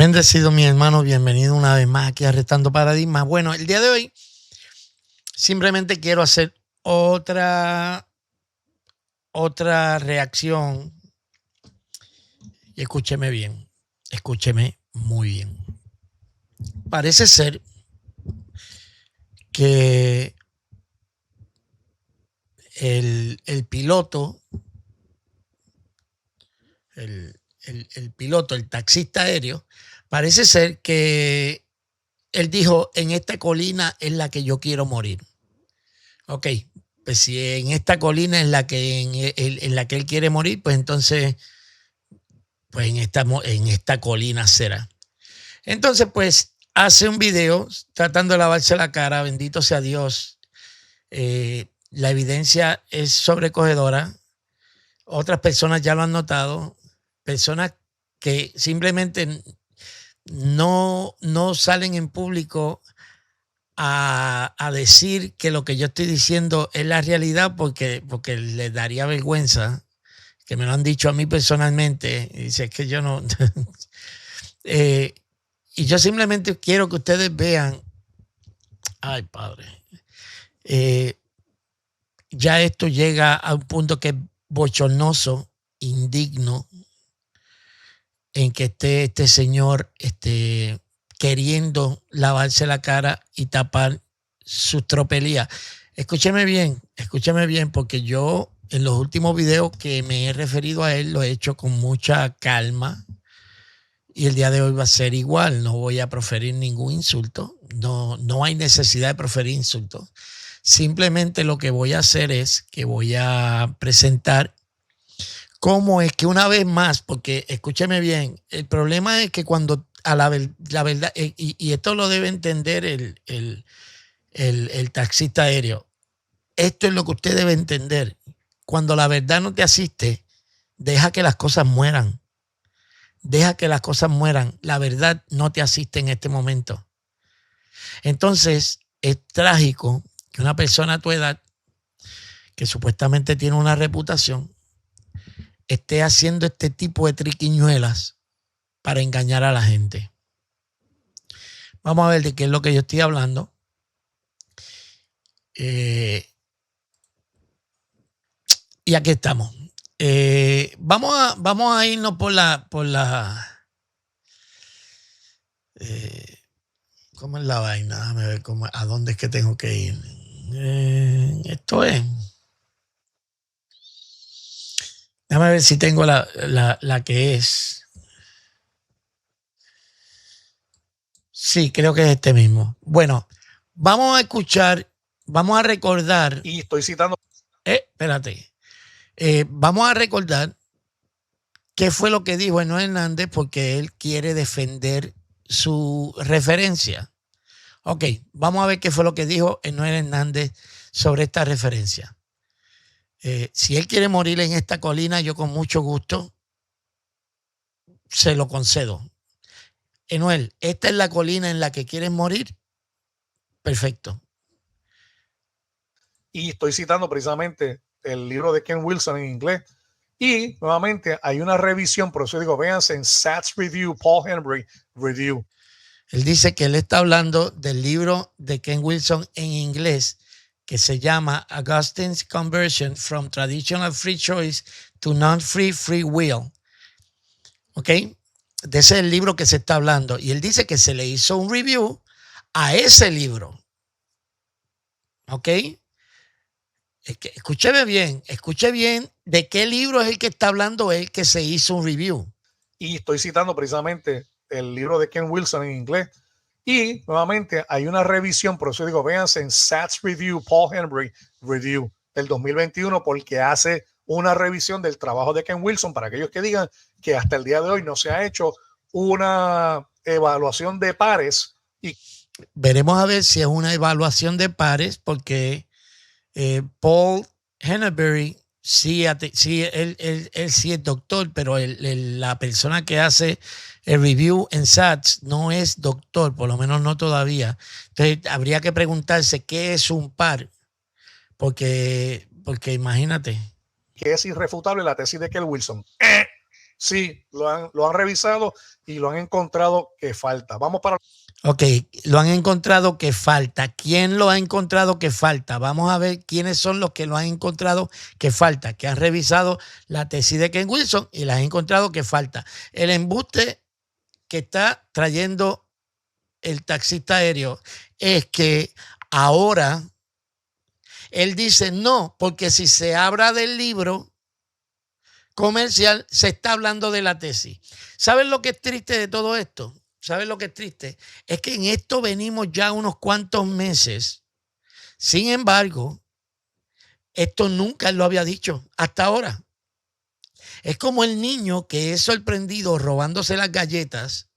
Bendecido mi hermano, bienvenido una vez más aquí a Retando Paradigmas. Bueno, el día de hoy simplemente quiero hacer otra reacción. Y escúcheme bien, escúcheme muy bien. Parece ser que el piloto, el taxista aéreo, parece ser que él dijo, en esta colina es la que yo quiero morir. Ok, pues si en esta colina es la que en la que él quiere morir, pues entonces, pues en esta colina será. Entonces, pues hace un video tratando de lavarse la cara, bendito sea Dios. La evidencia es sobrecogedora. Otras personas ya lo han notado. Personas que simplemente no salen en público a decir que lo que yo estoy diciendo es la realidad porque les daría vergüenza, que me lo han dicho a mí personalmente. Y dice, es que yo no... y yo simplemente quiero que ustedes vean, ay padre, ya esto llega a un punto que es bochornoso, indigno, en que esté este señor queriendo lavarse la cara y tapar sus tropelías. Escúcheme bien, porque yo en los últimos videos que me he referido a él lo he hecho con mucha calma y el día de hoy va a ser igual. No voy a proferir ningún insulto, no hay necesidad de proferir insultos. Simplemente lo que voy a hacer es que voy a presentar cómo es que una vez más, porque escúcheme bien, el problema es que cuando a la verdad, y esto lo debe entender el taxista aéreo, esto es lo que usted debe entender. Cuando la verdad no te asiste, deja que las cosas mueran. Deja que las cosas mueran. La verdad no te asiste en este momento. Entonces, es trágico que una persona a tu edad, que supuestamente tiene una reputación, esté haciendo este tipo de triquiñuelas para engañar a la gente. Vamos a ver de qué es lo que yo estoy hablando. Y aquí estamos. Vamos a irnos por la ¿cómo es la vaina? Déjame ver a dónde es que tengo que ir. Esto es. Déjame ver si tengo la que es. Sí, creo que es este mismo. Bueno, vamos a escuchar, vamos a recordar. Y estoy citando. Espérate. Vamos a recordar qué fue lo que dijo Enoel Hernández porque él quiere defender su referencia. Ok, vamos a ver qué fue lo que dijo Enoel Hernández sobre esta referencia. Si él quiere morir en esta colina, yo con mucho gusto se lo concedo. Enoel, ¿esta es la colina en la que quieres morir? Perfecto. Y estoy citando precisamente el libro de Ken Wilson en inglés. Y nuevamente hay una revisión, por eso digo, véanse en Sats Review, Paul Henry Review. Él dice que él está hablando del libro de Ken Wilson en inglés que se llama Augustine's Conversion from Traditional Free Choice to Non-Free Free Will. ¿Ok? De ese es el libro que se está hablando. Y él dice que se le hizo un review a ese libro. ¿Ok? Escuche bien de qué libro es el que está hablando él que se hizo un review. Y estoy citando precisamente el libro de Ken Wilson en inglés. Y nuevamente hay una revisión, por eso digo, véanse en Sats Review, Paul Henry Review del 2021, porque hace una revisión del trabajo de Ken Wilson para aquellos que digan que hasta el día de hoy no se ha hecho una evaluación de pares. Y veremos a ver si es una evaluación de pares, porque Paul Henneberry sí, él sí es doctor, pero la persona que hace el review en SATS no es doctor, por lo menos no todavía. Entonces habría que preguntarse qué es un par, porque imagínate. Que es irrefutable la tesis de Ken Wilson. Sí, lo han revisado y lo han encontrado que falta. Vamos para... Ok, lo han encontrado que falta. ¿Quién lo ha encontrado que falta? Vamos a ver quiénes son los que lo han encontrado que falta, que han revisado la tesis de Ken Wilson y la han encontrado que falta. El embuste que está trayendo el taxista aéreo es que ahora él dice no, porque si se habla del libro comercial, se está hablando de la tesis. ¿Saben lo que es triste de todo esto? ¿Saben lo que es triste? Es que en esto venimos ya unos cuantos meses. Sin embargo, esto nunca él lo había dicho hasta ahora. Es como el niño que es sorprendido robándose las galletas.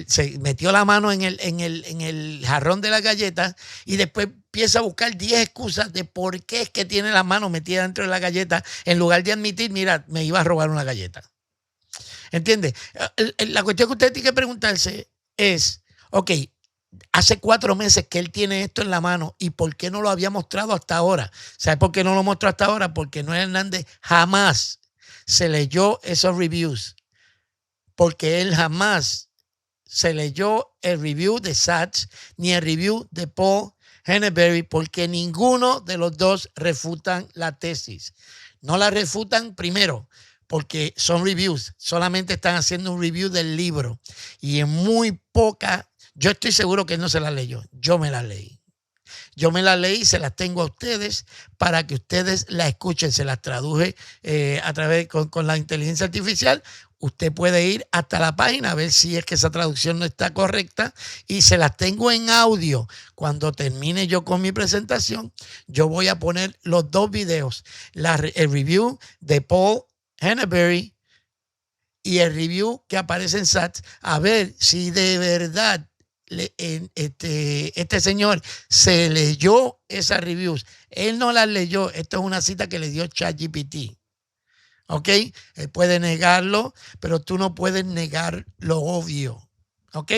Se metió la mano en el jarrón de las galletas y después empieza a buscar 10 excusas de por qué es que tiene la mano metida dentro de la galleta en lugar de admitir, mira, me iba a robar una galleta. ¿Entiendes? La cuestión que usted tiene que preguntarse es, ok, hace 4 meses que él tiene esto en la mano y ¿por qué no lo había mostrado hasta ahora? ¿Sabe por qué no lo mostró hasta ahora? Porque Noel Hernández jamás se leyó esos reviews. Porque él jamás se leyó el review de Sachs ni el review de Paul Henneberry, porque ninguno de los dos refutan la tesis. No la refutan primero porque son reviews, solamente están haciendo un review del libro y en muy poca, yo estoy seguro que él no se la leyó, yo me la leí. Yo me la leí y se las tengo a ustedes para que ustedes la escuchen. Se las traduje a través con la inteligencia artificial. Usted puede ir hasta la página a ver si es que esa traducción no está correcta y se las tengo en audio. Cuando termine yo con mi presentación, yo voy a poner los 2 videos, el review de Paul Henneberry y el review que aparece en SATS, a ver si de verdad este señor se leyó esas reviews. Él no las leyó. Esto es una cita que le dio ChatGPT. ¿Ok? Él puede negarlo, pero tú no puedes negar lo obvio. ¿Ok?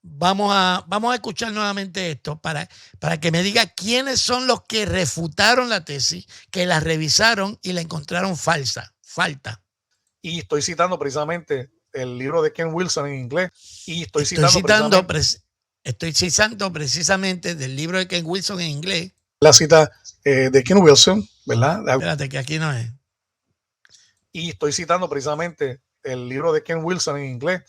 Vamos a escuchar nuevamente esto para que me diga quiénes son los que refutaron la tesis, que la revisaron y la encontraron falta. Y estoy citando precisamente el libro de Ken Wilson en inglés. Y Estoy citando precisamente del libro de Ken Wilson en inglés. La cita de Ken Wilson, ¿verdad? Espérate, que aquí no es. Y estoy citando precisamente el libro de Ken Wilson en inglés.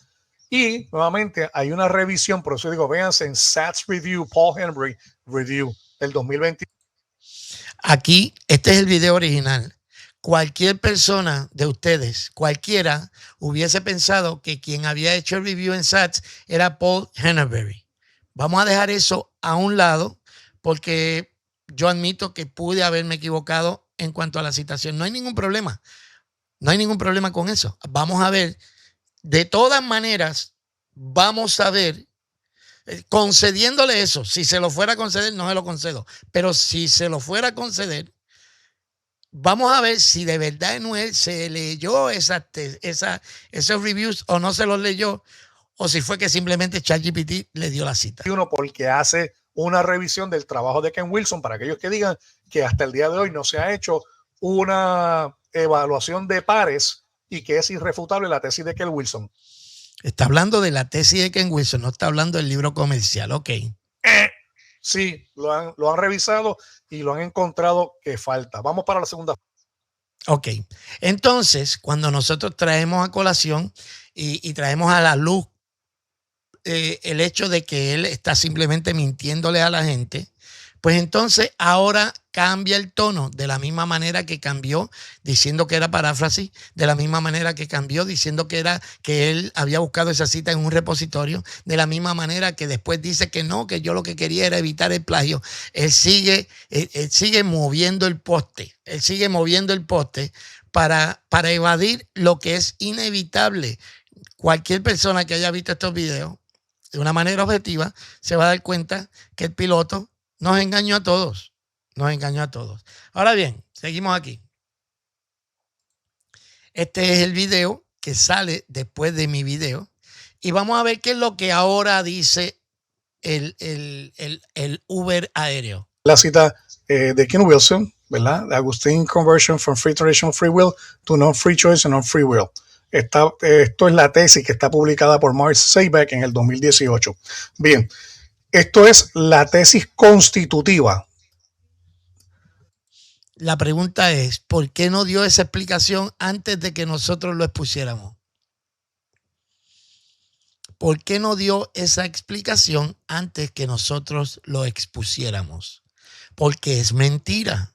Y nuevamente hay una revisión, por eso digo, véanse en SATS Review, Paul Henry Review del 2020. Aquí, este es el video original. Cualquier persona de ustedes, cualquiera, hubiese pensado que quien había hecho el review en SATS era Paul Henneberry. Vamos a dejar eso a un lado porque yo admito que pude haberme equivocado en cuanto a la citación. No hay ningún problema. No hay ningún problema con eso. Vamos a ver. De todas maneras, vamos a ver, concediéndole eso. Si se lo fuera a conceder, no se lo concedo. Pero si se lo fuera a conceder, vamos a ver si de verdad Noel se leyó esos reviews o no se los leyó, o si fue que simplemente ChatGPT le dio la cita. Uno porque hace una revisión del trabajo de Ken Wilson, para aquellos que digan que hasta el día de hoy no se ha hecho una evaluación de pares y que es irrefutable la tesis de Ken Wilson. Está hablando de la tesis de Ken Wilson, no está hablando del libro comercial, ok. Sí, lo han revisado y lo han encontrado que falta. Vamos para la segunda. Ok, entonces cuando nosotros traemos a colación y traemos a la luz el hecho de que él está simplemente mintiéndole a la gente, pues entonces ahora cambia el tono de la misma manera que cambió diciendo que era paráfrasis, de la misma manera que cambió diciendo que él había buscado esa cita en un repositorio, de la misma manera que después dice que no, que yo lo que quería era evitar el plagio. Él sigue moviendo el poste, para evadir lo que es inevitable. Cualquier persona que haya visto estos videos de una manera objetiva se va a dar cuenta que el piloto nos engañó a todos. Ahora bien, seguimos aquí. Este es el video que sale después de mi video. Y vamos a ver qué es lo que ahora dice el Uber aéreo. La cita de Ken Wilson, ¿verdad? The Augustine Conversion from Free Traditional Free Will to Non-Free Choice and Non-Free Will. Esto es la tesis que está publicada por Mark Sayback en el 2018. Bien, esto es la tesis constitutiva. La pregunta es, ¿por qué no dio esa explicación antes de que nosotros lo expusiéramos? ¿Por qué no dio esa explicación antes que nosotros lo expusiéramos? Porque es mentira.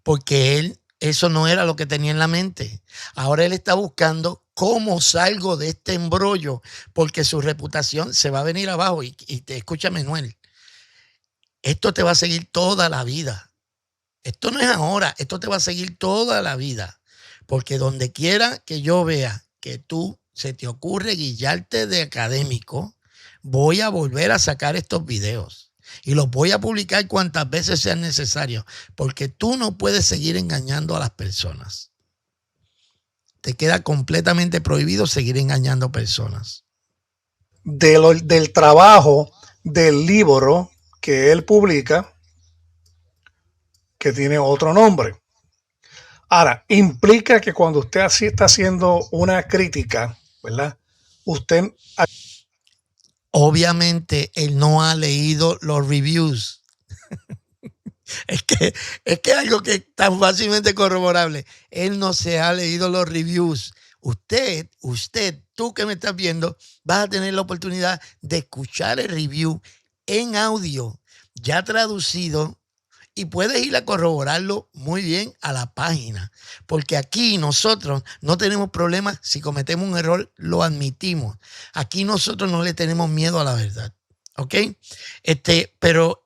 Porque él, eso no era lo que tenía en la mente. Ahora él está buscando cómo salgo de este embrollo, porque su reputación se va a venir abajo. Y escúchame, Noel, esto te va a seguir toda la vida. Esto no es ahora, esto te va a seguir toda la vida. Porque donde quiera que yo vea que tú se te ocurre guillarte de académico, voy a volver a sacar estos videos. Y los voy a publicar cuantas veces sean necesarios. Porque tú no puedes seguir engañando a las personas. Te queda completamente prohibido seguir engañando personas. Del trabajo del libro que él publica, que tiene otro nombre. Ahora, implica que cuando usted así está haciendo una crítica, ¿verdad? Usted... Obviamente, él no ha leído los reviews. Es que es algo que es tan fácilmente corroborable. Él no se ha leído los reviews. Usted, tú que me estás viendo, vas a tener la oportunidad de escuchar el review en audio, ya traducido, y puedes ir a corroborarlo muy bien a la página. Porque aquí nosotros no tenemos problemas. Si cometemos un error, lo admitimos. Aquí nosotros no le tenemos miedo a la verdad. ¿Ok? Pero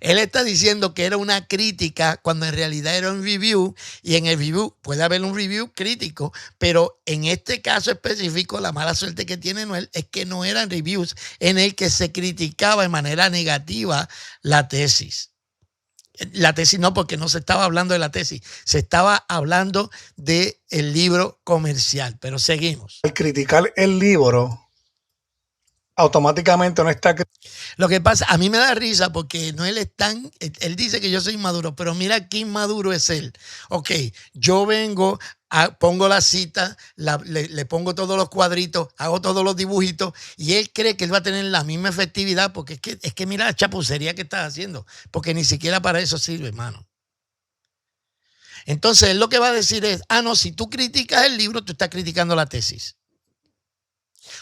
él está diciendo que era una crítica cuando en realidad era un review, y en el review puede haber un review crítico, pero en este caso específico la mala suerte que tiene Noel es que no eran reviews en el que se criticaba de manera negativa la tesis. La tesis no, porque no se estaba hablando de la tesis, se estaba hablando del libro comercial, pero seguimos. Al criticar el libro, automáticamente no está... Lo que pasa, a mí me da risa porque no él es tan, él dice que yo soy inmaduro, pero mira qué inmaduro es él. Ok, yo vengo, pongo la cita, le pongo todos los cuadritos, hago todos los dibujitos, y él cree que él va a tener la misma efectividad, porque es que mira la chapucería que estás haciendo, porque ni siquiera para eso sirve, hermano. Entonces él lo que va a decir es, no, si tú criticas el libro, tú estás criticando la tesis.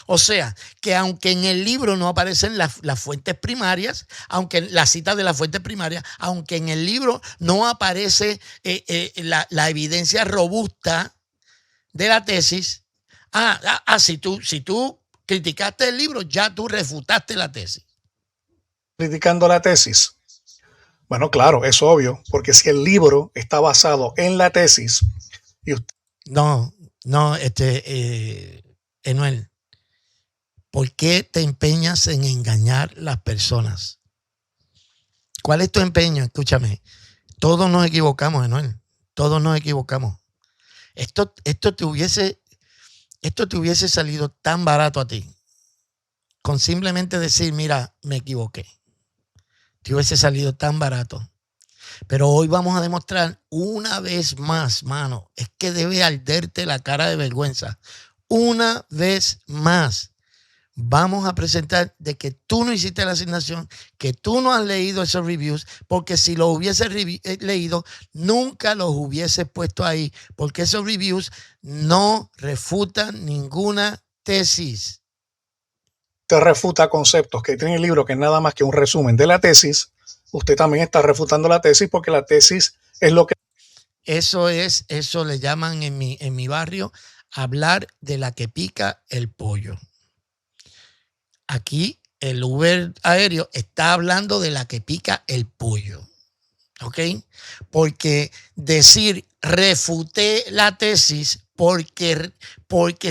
O sea, que aunque en el libro no aparecen las fuentes primarias, aunque la cita de las fuentes primarias, aunque en el libro no aparece la evidencia robusta de la tesis, si tú criticaste el libro, ya tú refutaste la tesis. Criticando la tesis. Bueno, claro, es obvio, porque si el libro está basado en la tesis... Y usted... No, Enoel. ¿Por qué te empeñas en engañar a las personas? ¿Cuál es tu empeño? Escúchame. Todos nos equivocamos, Enoel. Todos nos equivocamos. Esto te hubiese salido tan barato a ti. Con simplemente decir, mira, me equivoqué. Te hubiese salido tan barato. Pero hoy vamos a demostrar una vez más, mano. Es que debe arderte la cara de vergüenza. Una vez más. Vamos a presentar de que tú no hiciste la asignación, que tú no has leído esos reviews, porque si los hubieses leído, nunca los hubieses puesto ahí, porque esos reviews no refutan ninguna tesis. Usted refuta conceptos que tiene el libro, que es nada más que un resumen de la tesis. Usted también está refutando la tesis, porque la tesis es lo que... Eso le llaman en mi barrio hablar de la que pica el pollo. Aquí el Uber aéreo está hablando de la que pica el pollo, ¿ok? Porque decir refuté la tesis porque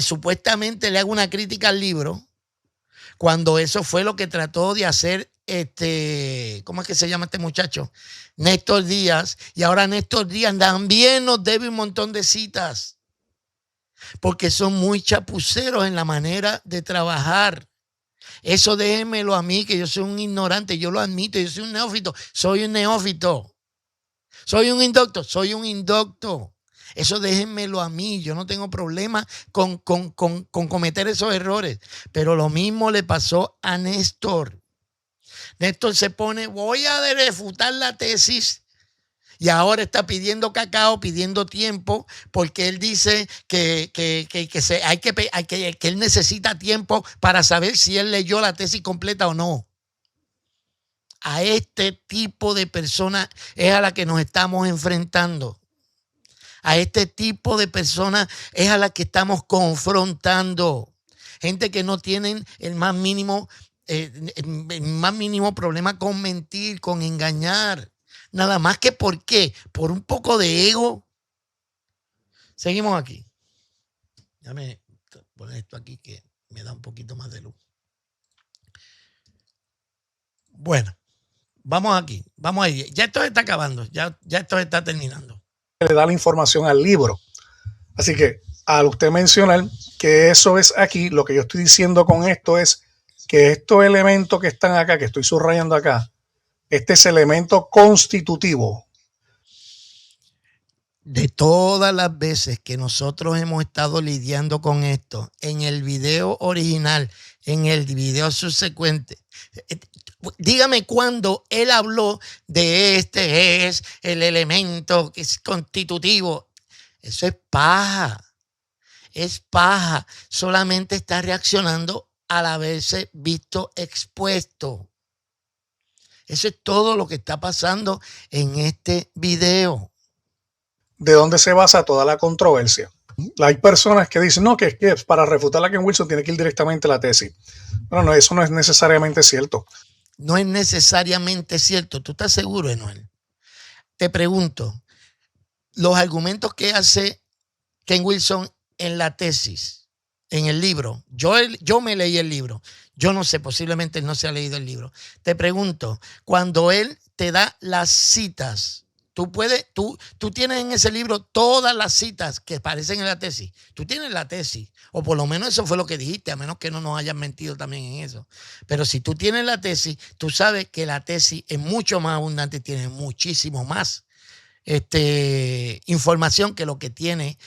supuestamente le hago una crítica al libro, cuando eso fue lo que trató de hacer ¿cómo es que se llama este muchacho? Néstor Díaz, y ahora Néstor Díaz también nos debe un montón de citas, porque son muy chapuceros en la manera de trabajar. Eso déjenmelo a mí, que yo soy un ignorante, yo lo admito, yo soy un neófito, soy un neófito. Soy un indocto, soy un indocto. Eso déjenmelo a mí, yo no tengo problema con cometer esos errores. Pero lo mismo le pasó a Néstor. Néstor se pone, voy a refutar la tesis. Y ahora está pidiendo cacao, pidiendo tiempo, porque él dice que él necesita tiempo para saber si él leyó la tesis completa o no. A este tipo de personas es a la que nos estamos enfrentando. A este tipo de personas es a la que estamos confrontando. Gente que no tienen el más mínimo problema con mentir, con engañar. Nada más que ¿por qué? Por un poco de ego. Seguimos aquí. Déjame poner esto aquí que me da un poquito más de luz. Bueno, vamos aquí. Vamos ahí. Ya esto está acabando. Ya esto está terminando. Le da la información al libro. Así que al usted mencionar que eso es aquí, lo que yo estoy diciendo con esto es que estos elementos que están acá, que estoy subrayando acá, este es elemento constitutivo. De todas las veces que nosotros hemos estado lidiando con esto, en el video original, en el video subsecuente, dígame cuándo él habló de este es el elemento que es constitutivo. Eso es paja. Es paja. Solamente está reaccionando al haberse visto expuesto. Eso es todo lo que está pasando en este video. ¿De dónde se basa toda la controversia? Hay personas que dicen, no, que para refutar a Ken Wilson tiene que ir directamente a la tesis. No, eso no es necesariamente cierto. No es necesariamente cierto. ¿Tú estás seguro, Enoel? Te pregunto, los argumentos que hace Ken Wilson en la tesis, en el libro, yo me leí el libro. Yo no sé, posiblemente él no se ha leído el libro. Te pregunto, cuando él te da las citas, tú tienes en ese libro todas las citas que aparecen en la tesis. Tú tienes la tesis, o por lo menos eso fue lo que dijiste, a menos que no nos hayan mentido también en eso. Pero si tú tienes la tesis, tú sabes que la tesis es mucho más abundante, tiene muchísimo más información que lo que tiene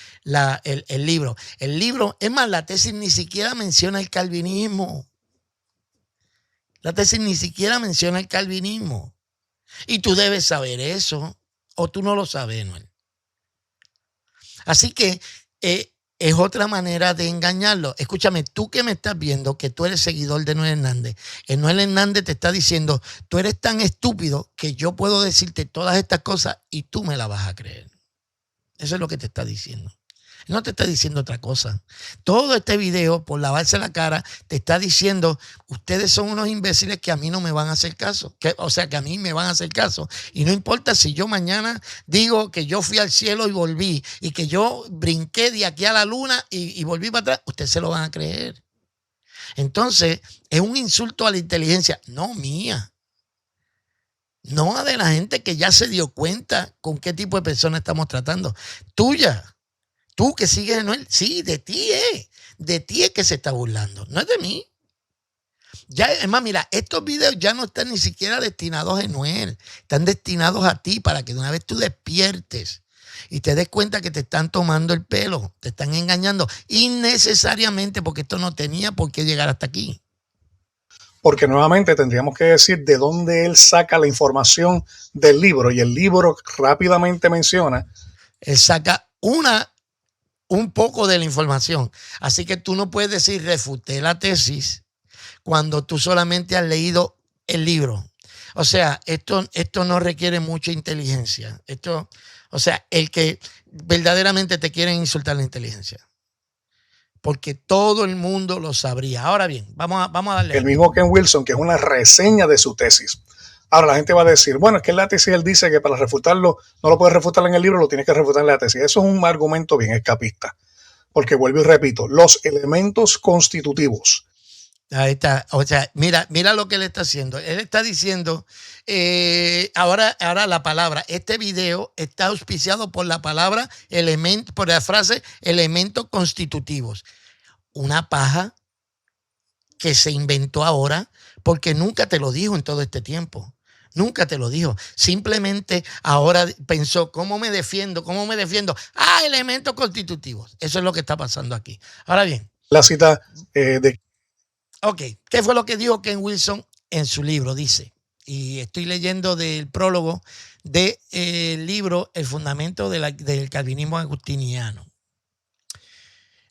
el libro. El libro, es más, la tesis ni siquiera menciona el calvinismo. La tesis ni siquiera menciona el calvinismo. Y tú debes saber eso. O tú no lo sabes, Noel. Así que es otra manera de engañarlo. Escúchame, tú que me estás viendo, que tú eres seguidor de Noel Hernández, el Noel Hernández te está diciendo, tú eres tan estúpido que yo puedo decirte todas estas cosas y tú me las vas a creer. Eso es lo que te está diciendo. No te está diciendo otra cosa. Todo este video, por lavarse la cara, te está diciendo, ustedes son unos imbéciles que a mí no me van a hacer caso. Que a mí me van a hacer caso. Y no importa si yo mañana digo que yo fui al cielo y volví, y que yo brinqué de aquí a la luna y volví para atrás, ustedes se lo van a creer. Entonces, es un insulto a la inteligencia, no mía. No de la gente que ya se dio cuenta con qué tipo de persona estamos tratando. Tuya. Tú que sigues a Noel, sí, de ti es que se está burlando, no es de mí. Ya, es más, mira, estos videos ya no están ni siquiera destinados a Noel, están destinados a ti para que de una vez tú despiertes y te des cuenta que te están tomando el pelo, te están engañando innecesariamente, porque esto no tenía por qué llegar hasta aquí. Porque nuevamente tendríamos que decir de dónde él saca la información del libro, y el libro rápidamente menciona. Él saca un poco de la información. Así que tú no puedes decir refuté la tesis cuando tú solamente has leído el libro. O sea, esto no requiere mucha inteligencia. El que verdaderamente te quieren insultar la inteligencia. Porque todo el mundo lo sabría. Ahora bien, vamos a darle. El mismo Ken Wilson, que es una reseña de su tesis. Ahora la gente va a decir, bueno, es que en la tesis él dice que para refutarlo, no lo puedes refutar en el libro, lo tienes que refutar en la tesis. Eso es un argumento bien escapista. Porque vuelvo y repito, los elementos constitutivos. Ahí está. O sea, mira lo que él está haciendo. Él está diciendo, ahora la palabra, este video está auspiciado por la palabra por la frase elementos constitutivos. Una paja que se inventó ahora porque nunca te lo dijo en todo este tiempo. Nunca te lo dijo. Simplemente ahora pensó, ¿cómo me defiendo? ¿Cómo me defiendo? Ah, elementos constitutivos. Eso es lo que está pasando aquí. Ahora bien. La cita de... Ok, ¿qué fue lo que dijo Ken Wilson en su libro? Dice, y estoy leyendo del prólogo del libro El fundamento del calvinismo agustiniano.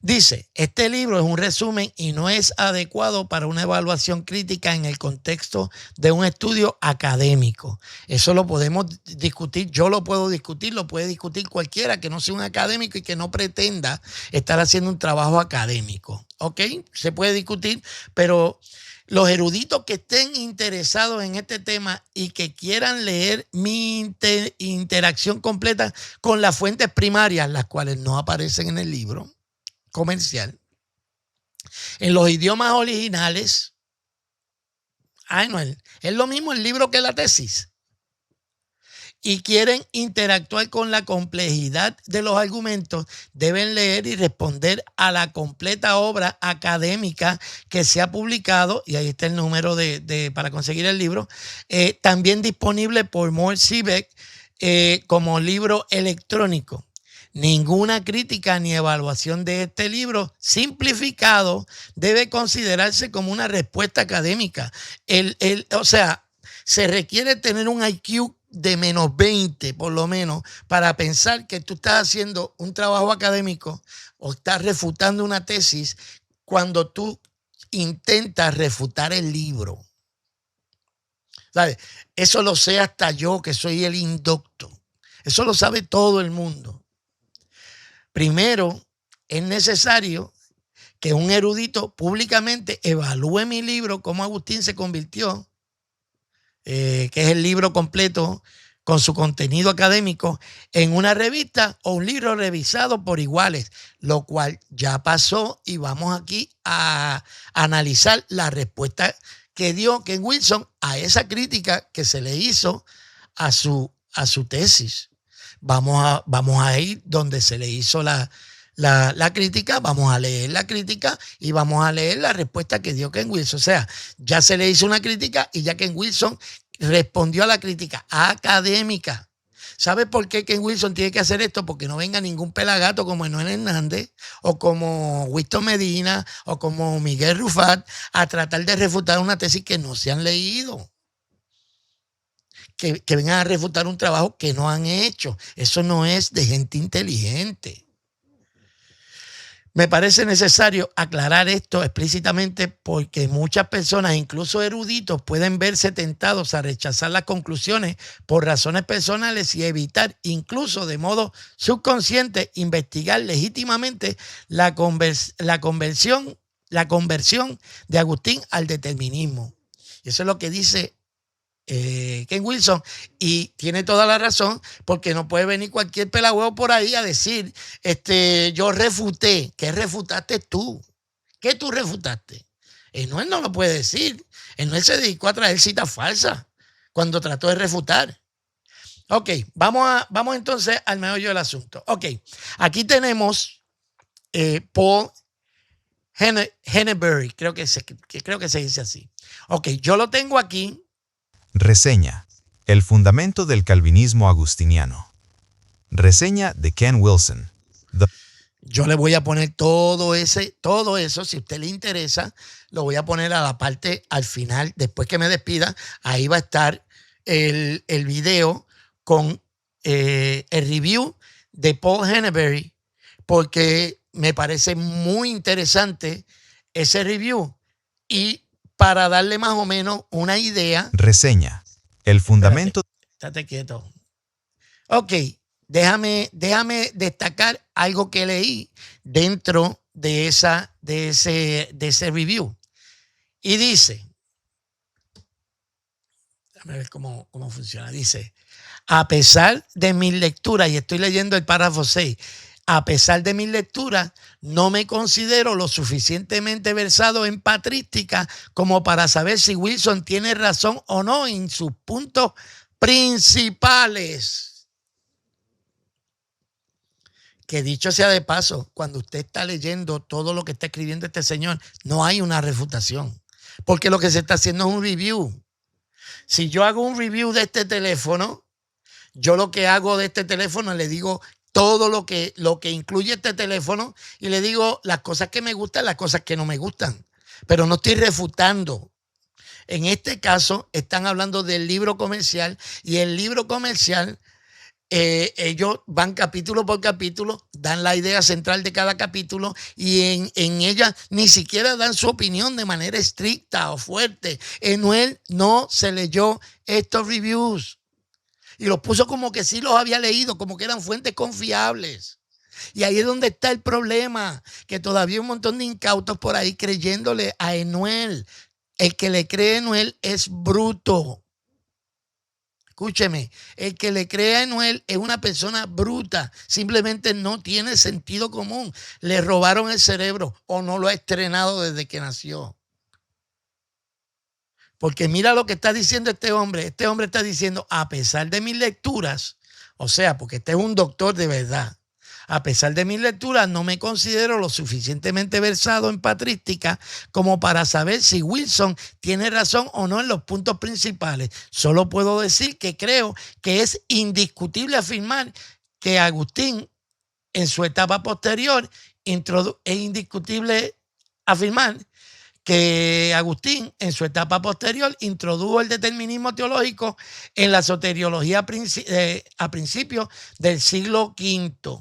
Dice, este libro es un resumen y no es adecuado para una evaluación crítica en el contexto de un estudio académico. Eso lo podemos discutir, yo lo puedo discutir, lo puede discutir cualquiera que no sea un académico y que no pretenda estar haciendo un trabajo académico. ¿Ok? Se puede discutir, pero los eruditos que estén interesados en este tema y que quieran leer mi interacción completa con las fuentes primarias, las cuales no aparecen en el libro comercial, en los idiomas originales, no, es lo mismo el libro que la tesis, y quieren interactuar con la complejidad de los argumentos, deben leer y responder a la completa obra académica que se ha publicado, y ahí está el número para conseguir el libro, también disponible por Mohr Siebeck como libro electrónico. Ninguna crítica ni evaluación de este libro simplificado debe considerarse como una respuesta académica. O sea, se requiere tener un IQ de menos 20 por lo menos para pensar que tú estás haciendo un trabajo académico o estás refutando una tesis cuando tú intentas refutar el libro. ¿Sabes? Eso lo sé hasta yo, que soy el indocto. Eso lo sabe todo el mundo. Primero, es necesario que un erudito públicamente evalúe mi libro, Cómo Agustín se convirtió, que es el libro completo con su contenido académico, en una revista o un libro revisado por iguales, lo cual ya pasó y vamos aquí a analizar la respuesta que dio Ken Wilson a esa crítica que se le hizo a su tesis. Vamos a ir donde se le hizo la crítica, vamos a leer la crítica y vamos a leer la respuesta que dio Ken Wilson. O sea, ya se le hizo una crítica y ya Ken Wilson respondió a la crítica académica. ¿Sabe por qué Ken Wilson tiene que hacer esto? Porque no venga ningún pelagato como Enoel Hernández o como Winston Medina o como Miguel Rufat a tratar de refutar una tesis que no se han leído. Que vengan a refutar un trabajo que no han hecho. Eso no es de gente inteligente. Me parece necesario aclarar esto explícitamente porque muchas personas, incluso eruditos, pueden verse tentados a rechazar las conclusiones por razones personales y evitar, incluso de modo subconsciente, investigar legítimamente la conversión de Agustín al determinismo. Y eso es lo que dice Ken Wilson, y tiene toda la razón, porque no puede venir cualquier pelagüeo por ahí a decir, yo refuté. ¿Qué refutaste tú? ¿Qué tú refutaste? Enoel no lo puede decir. Enoel se dedicó a traer citas falsas cuando trató de refutar. Ok, vamos entonces al meollo del asunto. Ok, aquí tenemos Paul Henneberry, creo que se dice así. Ok, yo lo tengo aquí. Reseña: El fundamento del calvinismo agustiniano. Reseña de Ken Wilson. Yo le voy a poner todo eso, si a usted le interesa, lo voy a poner a la parte al final, después que me despida, ahí va a estar el video con el review de Paul Henneberry, porque me parece muy interesante ese review y para darle más o menos una idea. Reseña: El fundamento... Estate quieto. Ok, déjame destacar algo que leí dentro de ese review. Y dice, déjame ver cómo funciona. Dice, a pesar de mis lecturas, y estoy leyendo el párrafo 6, a pesar de mis lecturas, no me considero lo suficientemente versado en patrística como para saber si Wilson tiene razón o no en sus puntos principales. Que dicho sea de paso, cuando usted está leyendo todo lo que está escribiendo este señor, no hay una refutación, porque lo que se está haciendo es un review. Si yo hago un review de este teléfono, yo lo que hago de este teléfono, le digo todo lo que incluye este teléfono y le digo las cosas que me gustan, las cosas que no me gustan. Pero no estoy refutando. En este caso, están hablando del libro comercial y el libro comercial, ellos van capítulo por capítulo, dan la idea central de cada capítulo y en ella ni siquiera dan su opinión de manera estricta o fuerte. Enuel no se leyó estos reviews y los puso como que sí los había leído, como que eran fuentes confiables. Y ahí es donde está el problema, que todavía hay un montón de incautos por ahí creyéndole a Enuel. El que le cree a Enuel es bruto. Escúcheme, el que le cree a Enuel es una persona bruta, simplemente no tiene sentido común. Le robaron el cerebro o no lo ha estrenado desde que nació. Porque mira lo que está diciendo este hombre. Este hombre está diciendo, a pesar de mis lecturas, o sea, porque este es un doctor de verdad, a pesar de mis lecturas, no me considero lo suficientemente versado en patrística como para saber si Wilson tiene razón o no en los puntos principales. Solo puedo decir que creo que es indiscutible afirmar que Agustín, en su etapa posterior, es indiscutible afirmar que Agustín, en su etapa posterior, introdujo el determinismo teológico en la soteriología a principios del siglo V.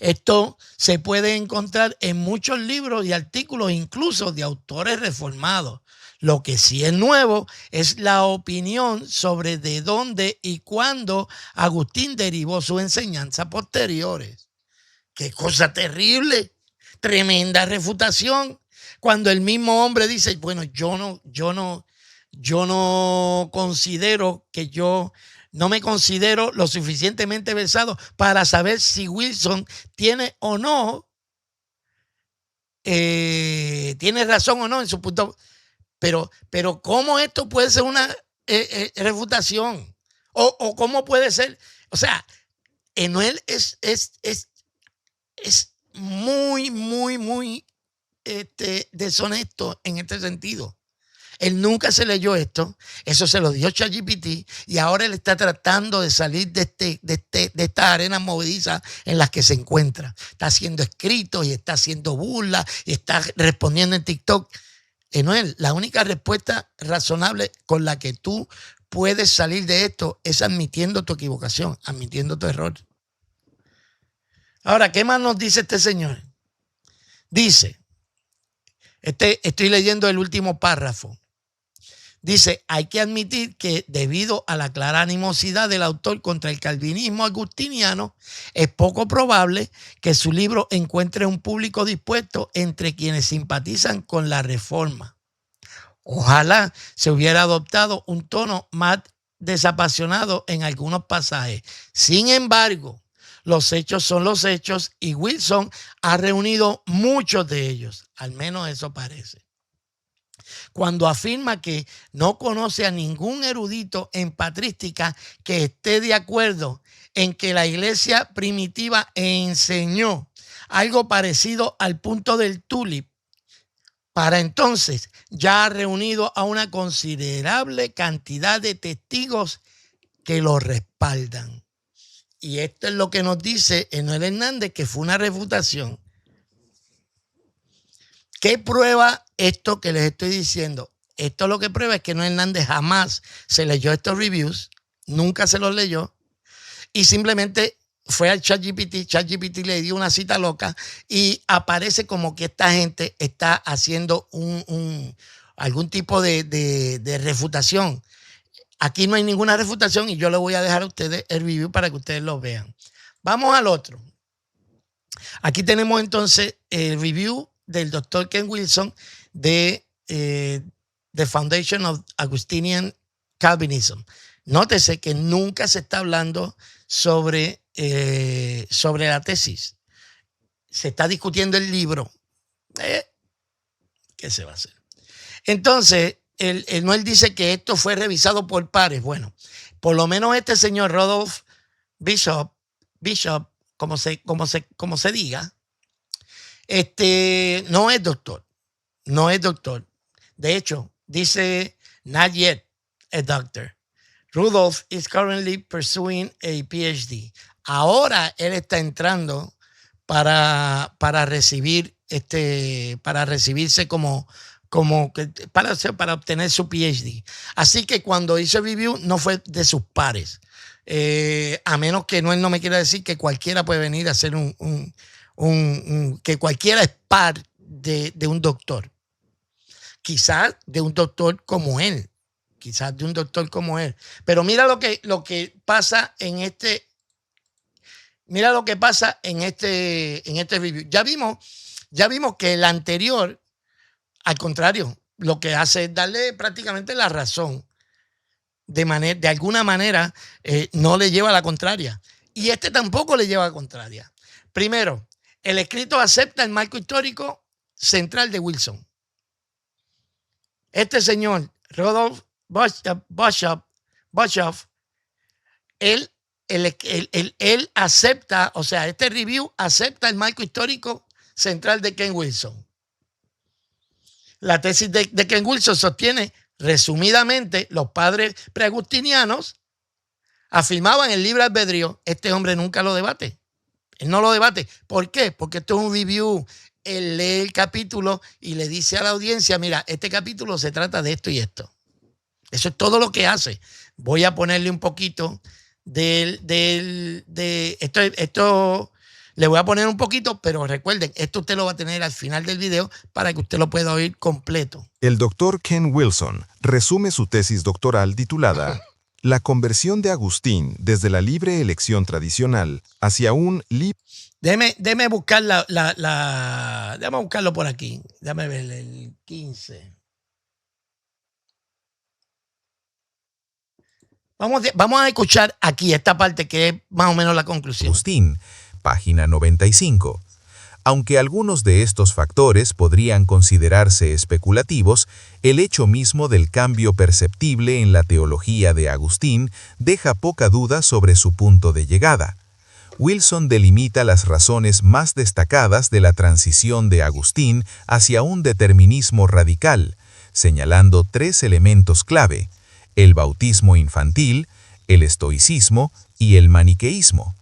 Esto se puede encontrar en muchos libros y artículos, incluso de autores reformados. Lo que sí es nuevo es la opinión sobre de dónde y cuándo Agustín derivó sus enseñanzas posteriores. ¡Qué cosa terrible! Tremenda refutación. Cuando el mismo hombre dice, bueno, yo no considero que no me considero lo suficientemente versado para saber si Wilson tiene o no, tiene razón o no en su punto. Pero ¿cómo esto puede ser una refutación? O ¿cómo puede ser? O sea, Enuel es muy, muy, muy deshonesto en este sentido. Él nunca se leyó esto, eso se lo dio ChatGPT y ahora él está tratando de salir de estas arenas movedizas en las que se encuentra. Está haciendo escritos y está haciendo burlas y está respondiendo en TikTok. Enuel, la única respuesta razonable con la que tú puedes salir de esto es admitiendo tu equivocación, admitiendo tu error. Ahora, ¿qué más nos dice este señor? Dice, estoy leyendo el último párrafo. Dice, hay que admitir que debido a la clara animosidad del autor contra el calvinismo agustiniano, es poco probable que su libro encuentre un público dispuesto entre quienes simpatizan con la reforma. Ojalá se hubiera adoptado un tono más desapasionado en algunos pasajes. Sin embargo, los hechos son los hechos y Wilson ha reunido muchos de ellos, al menos eso parece. Cuando afirma que no conoce a ningún erudito en patrística que esté de acuerdo en que la iglesia primitiva enseñó algo parecido al punto del tulip, para entonces ya ha reunido a una considerable cantidad de testigos que lo respaldan. Y esto es lo que nos dice Enuel Hernández, que fue una refutación. ¿Qué prueba esto que les estoy diciendo? Esto lo que prueba es que Enuel Hernández jamás se leyó estos reviews, nunca se los leyó, y simplemente fue al ChatGPT le dio una cita loca y aparece como que esta gente está haciendo algún tipo de refutación. Aquí no hay ninguna refutación y yo le voy a dejar a ustedes el review para que ustedes lo vean. Vamos al otro. Aquí tenemos entonces el review del Dr. Ken Wilson de The Foundation of Augustinian Calvinism. Nótese que nunca se está hablando sobre la tesis. Se está discutiendo el libro. ¿Qué se va a hacer? Entonces, Enuel dice que esto fue revisado por pares. Bueno, por lo menos este señor Rodolphe Bishop, como se diga, no es doctor. De hecho, dice, not yet a doctor. Rudolph is currently pursuing a PhD. Ahora él está entrando para recibirse para obtener su PhD. Así que cuando hizo el review no fue de sus pares. A menos que él no me quiera decir que cualquiera puede venir a hacer que cualquiera es par de un doctor. Quizás de un doctor como él. Pero mira lo que pasa en este. Mira lo que pasa en este review. Ya vimos que el anterior, al contrario, lo que hace es darle prácticamente la razón. De alguna manera no le lleva a la contraria. Y este tampoco le lleva a la contraria. Primero, el escrito acepta el marco histórico central de Wilson. Este señor, Rudolph Boshoff, él acepta, o sea, este review acepta el marco histórico central de Ken Wilson. La tesis de Ken Wilson sostiene, resumidamente, los padres preagustinianos afirmaban el libre albedrío. Este hombre nunca lo debate. Él no lo debate. ¿Por qué? Porque esto es un review. Él lee el capítulo y le dice a la audiencia, mira, este capítulo se trata de esto y esto. Eso es todo lo que hace. Voy a ponerle un poquito esto le voy a poner un poquito, pero recuerden, esto usted lo va a tener al final del video para que usted lo pueda oír completo. El doctor Ken Wilson resume su tesis doctoral titulada La conversión de Agustín desde la libre elección tradicional hacia un Déjeme buscar déjame buscarlo por aquí. Déjame ver el 15. Vamos a escuchar aquí esta parte que es más o menos la conclusión. Agustín, página 95. Aunque algunos de estos factores podrían considerarse especulativos, el hecho mismo del cambio perceptible en la teología de Agustín deja poca duda sobre su punto de llegada. Wilson delimita las razones más destacadas de la transición de Agustín hacia un determinismo radical, señalando 3 elementos clave: el bautismo infantil, el estoicismo y el maniqueísmo.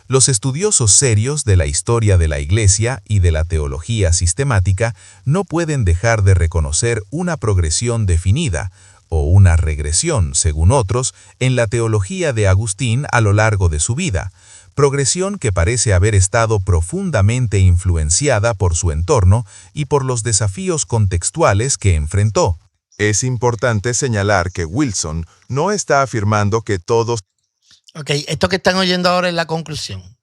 Los estudiosos serios de la historia de la Iglesia y de la teología sistemática no pueden dejar de reconocer una progresión definida, o una regresión, según otros, en la teología de Agustín a lo largo de su vida, progresión que parece haber estado profundamente influenciada por su entorno y por los desafíos contextuales que enfrentó. Es importante señalar que Wilson no está afirmando que todos esto que están oyendo ahora es la conclusión.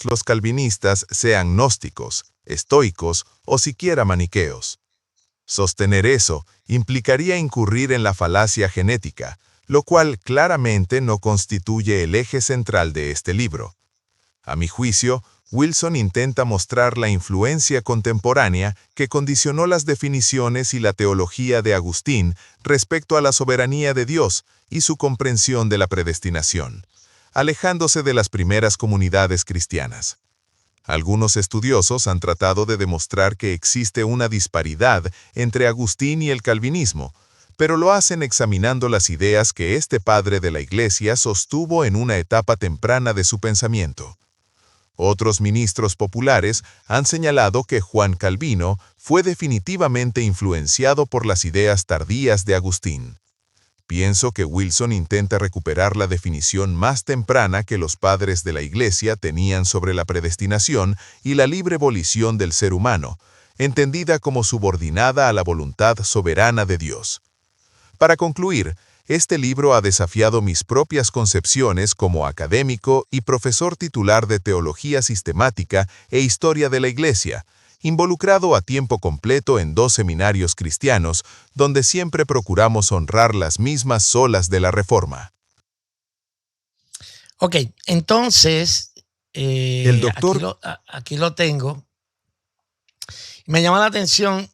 Los calvinistas sean gnósticos, estoicos o siquiera maniqueos. Sostener eso implicaría incurrir en la falacia genética, lo cual claramente no constituye el eje central de este libro. A mi juicio, Wilson intenta mostrar la influencia contemporánea que condicionó las definiciones y la teología de Agustín respecto a la soberanía de Dios y su comprensión de la predestinación, alejándose de las primeras comunidades cristianas. Algunos estudiosos han tratado de demostrar que existe una disparidad entre Agustín y el calvinismo, pero lo hacen examinando las ideas que este padre de la Iglesia sostuvo en una etapa temprana de su pensamiento. Otros ministros populares han señalado que Juan Calvino fue definitivamente influenciado por las ideas tardías de Agustín. Pienso que Wilson intenta recuperar la definición más temprana que los padres de la Iglesia tenían sobre la predestinación y la libre volición del ser humano, entendida como subordinada a la voluntad soberana de Dios. Para concluir, este libro ha desafiado mis propias concepciones como académico y profesor titular de Teología Sistemática e Historia de la Iglesia, involucrado a tiempo completo en 2 seminarios cristianos, donde siempre procuramos honrar las mismas solas de la Reforma. Ok, entonces, El doctor aquí lo tengo. Me llama la atención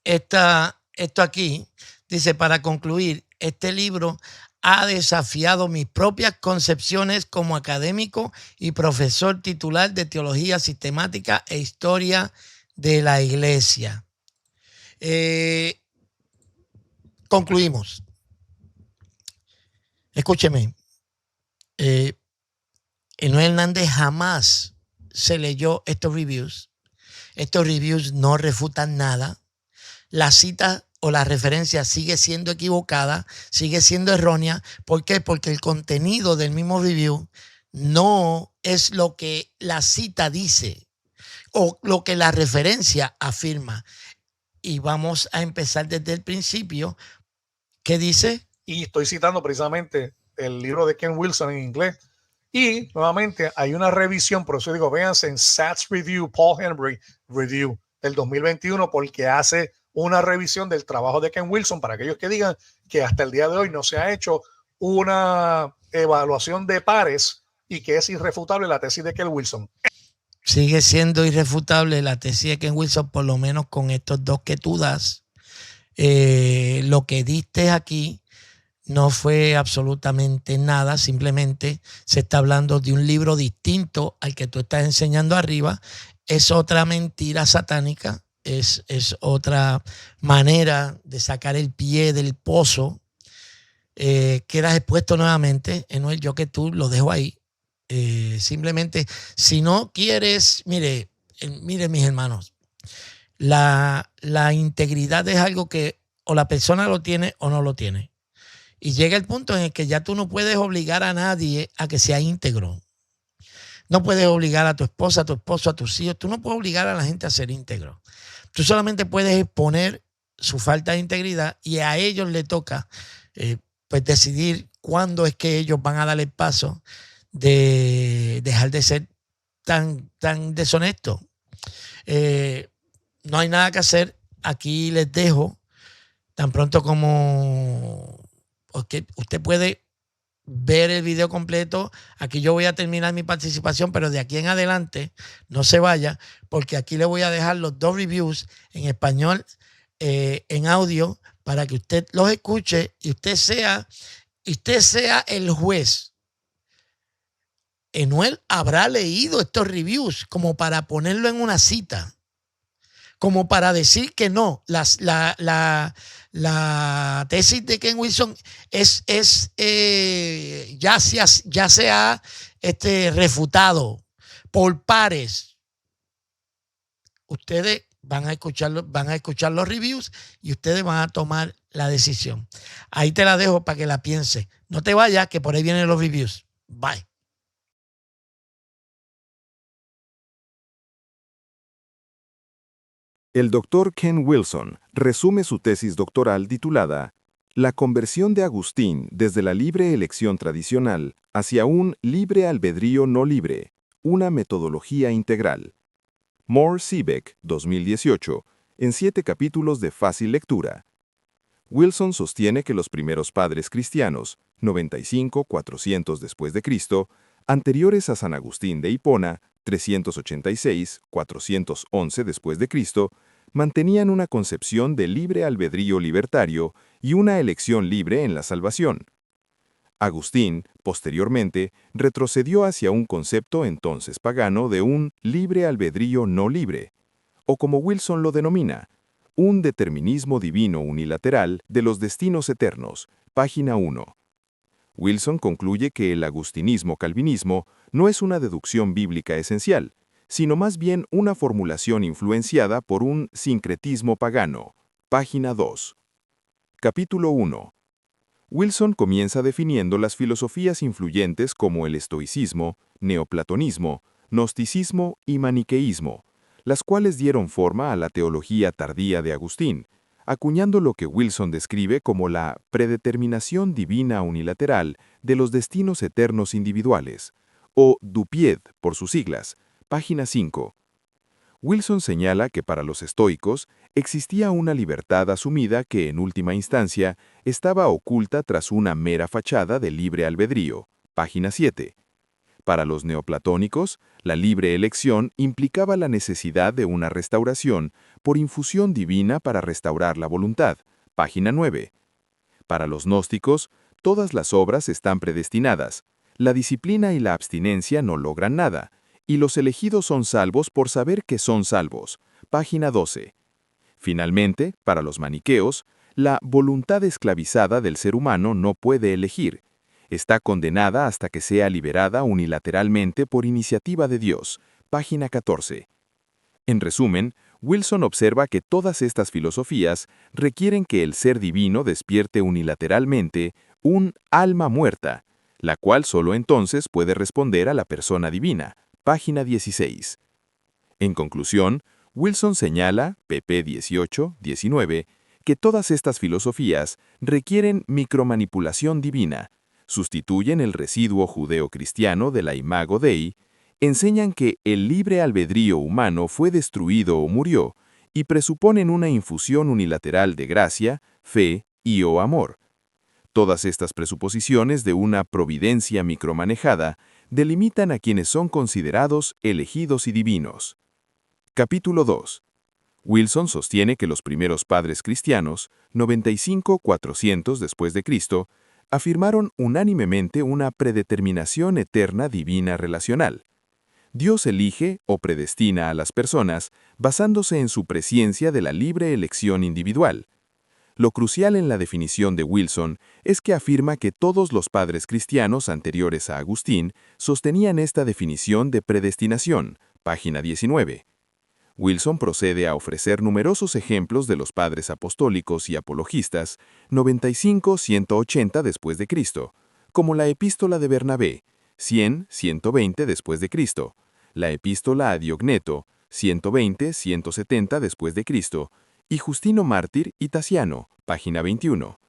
esto aquí. Dice, para concluir, este libro ha desafiado mis propias concepciones como académico y profesor titular de Teología Sistemática e Historia de la Iglesia. concluimos. Escúcheme. Enoel Hernández jamás se leyó estos reviews. Estos reviews no refutan nada. La cita o la referencia sigue siendo equivocada, sigue siendo errónea. ¿Por qué? Porque el contenido del mismo review no es lo que la cita dice o lo que la referencia afirma. Y vamos a empezar desde el principio. ¿Qué dice? Y estoy citando precisamente el libro de Ken Wilson en inglés. Y nuevamente hay una revisión, por eso digo, véanse en SATS Review, Paul Henry Review del 2021, porque hace una revisión del trabajo de Ken Wilson para aquellos que digan que hasta el día de hoy no se ha hecho una evaluación de pares y que es irrefutable la tesis de Ken Wilson. Sigue siendo irrefutable la tesis de Ken Wilson, por lo menos con estos dos que tú das. Lo que diste aquí no fue absolutamente nada, simplemente se está hablando de un libro distinto al que tú estás enseñando arriba. Es otra mentira satánica, es otra manera de sacar el pie del pozo. Quedas expuesto nuevamente, Enoel, yo que tú lo dejo ahí. Simplemente, si no quieres, mire mis hermanos, la integridad es algo que o la persona lo tiene o no lo tiene. Y llega el punto en el que ya tú no puedes obligar a nadie a que sea íntegro. No puedes obligar a tu esposa, a tu esposo, a tus hijos. Tú no puedes obligar a la gente a ser íntegro. Tú solamente puedes exponer su falta de integridad y a ellos le toca pues decidir cuándo es que ellos van a dar el paso de dejar de ser tan deshonestos. No hay nada que hacer. Aquí les dejo, tan pronto como usted puede ver el video completo. Aquí yo voy a terminar mi participación, pero de aquí en adelante no se vaya, porque aquí le voy a dejar los dos reviews en español, en audio, para que usted los escuche y usted sea el juez. Enoel habrá leído estos reviews como para ponerlo en una cita, como para decir que no, la tesis de Ken Wilson ya se ha refutado por pares. Ustedes van a escuchar los reviews y ustedes van a tomar la decisión. Ahí te la dejo para que la piense. No te vayas, que por ahí vienen los reviews. Bye. El Dr. Ken Wilson resume su tesis doctoral titulada La conversión de Agustín desde la libre elección tradicional hacia un libre albedrío no libre, una metodología integral. Moore-Siebeck, 2018, en 7 capítulos de fácil lectura. Wilson sostiene que los primeros padres cristianos, 95-400 después de Cristo, anteriores a San Agustín de Hipona, 386-411 después de Cristo, mantenían una concepción de libre albedrío libertario y una elección libre en la salvación. Agustín, posteriormente, retrocedió hacia un concepto entonces pagano de un libre albedrío no libre, o como Wilson lo denomina, un determinismo divino unilateral de los destinos eternos, página 1. Wilson concluye que el agustinismo-calvinismo no es una deducción bíblica esencial, sino más bien una formulación influenciada por un sincretismo pagano, página 2. Capítulo 1. Wilson comienza definiendo las filosofías influyentes como el estoicismo, neoplatonismo, gnosticismo y maniqueísmo, las cuales dieron forma a la teología tardía de Agustín, acuñando lo que Wilson describe como la predeterminación divina unilateral de los destinos eternos individuales, o Dupied por sus siglas, página 5. Wilson señala que para los estoicos existía una libertad asumida que en última instancia estaba oculta tras una mera fachada de libre albedrío, página 7. Para los neoplatónicos, la libre elección implicaba la necesidad de una restauración por infusión divina para restaurar la voluntad, página 9. Para los gnósticos, todas las obras están predestinadas, la disciplina y la abstinencia no logran nada, y los elegidos son salvos por saber que son salvos, página 12. Finalmente, para los maniqueos, la voluntad esclavizada del ser humano no puede elegir. Está condenada hasta que sea liberada unilateralmente por iniciativa de Dios. Página 14. En resumen, Wilson observa que todas estas filosofías requieren que el ser divino despierte unilateralmente un alma muerta, la cual solo entonces puede responder a la persona divina. Página 16. En conclusión, Wilson señala, pp 18-19, que todas estas filosofías requieren micromanipulación divina, sustituyen el residuo judeo-cristiano de la Imago Dei, enseñan que el libre albedrío humano fue destruido o murió, y presuponen una infusión unilateral de gracia, fe y o amor. Todas estas presuposiciones de una providencia micromanejada delimitan a quienes son considerados elegidos y divinos. Capítulo 2. Wilson sostiene que los primeros padres cristianos, 95-400 después de Cristo, afirmaron unánimemente una predeterminación eterna divina relacional. Dios elige o predestina a las personas basándose en su presciencia de la libre elección individual. Lo crucial en la definición de Wilson es que afirma que todos los padres cristianos anteriores a Agustín sostenían esta definición de predestinación, página 19. Wilson procede a ofrecer numerosos ejemplos de los padres apostólicos y apologistas 95-180 después de Cristo, como la Epístola de Bernabé, 100-120 después de Cristo, la Epístola a Diogneto, 120-170 después de Cristo, y Justino Mártir y Tasiano, página 21,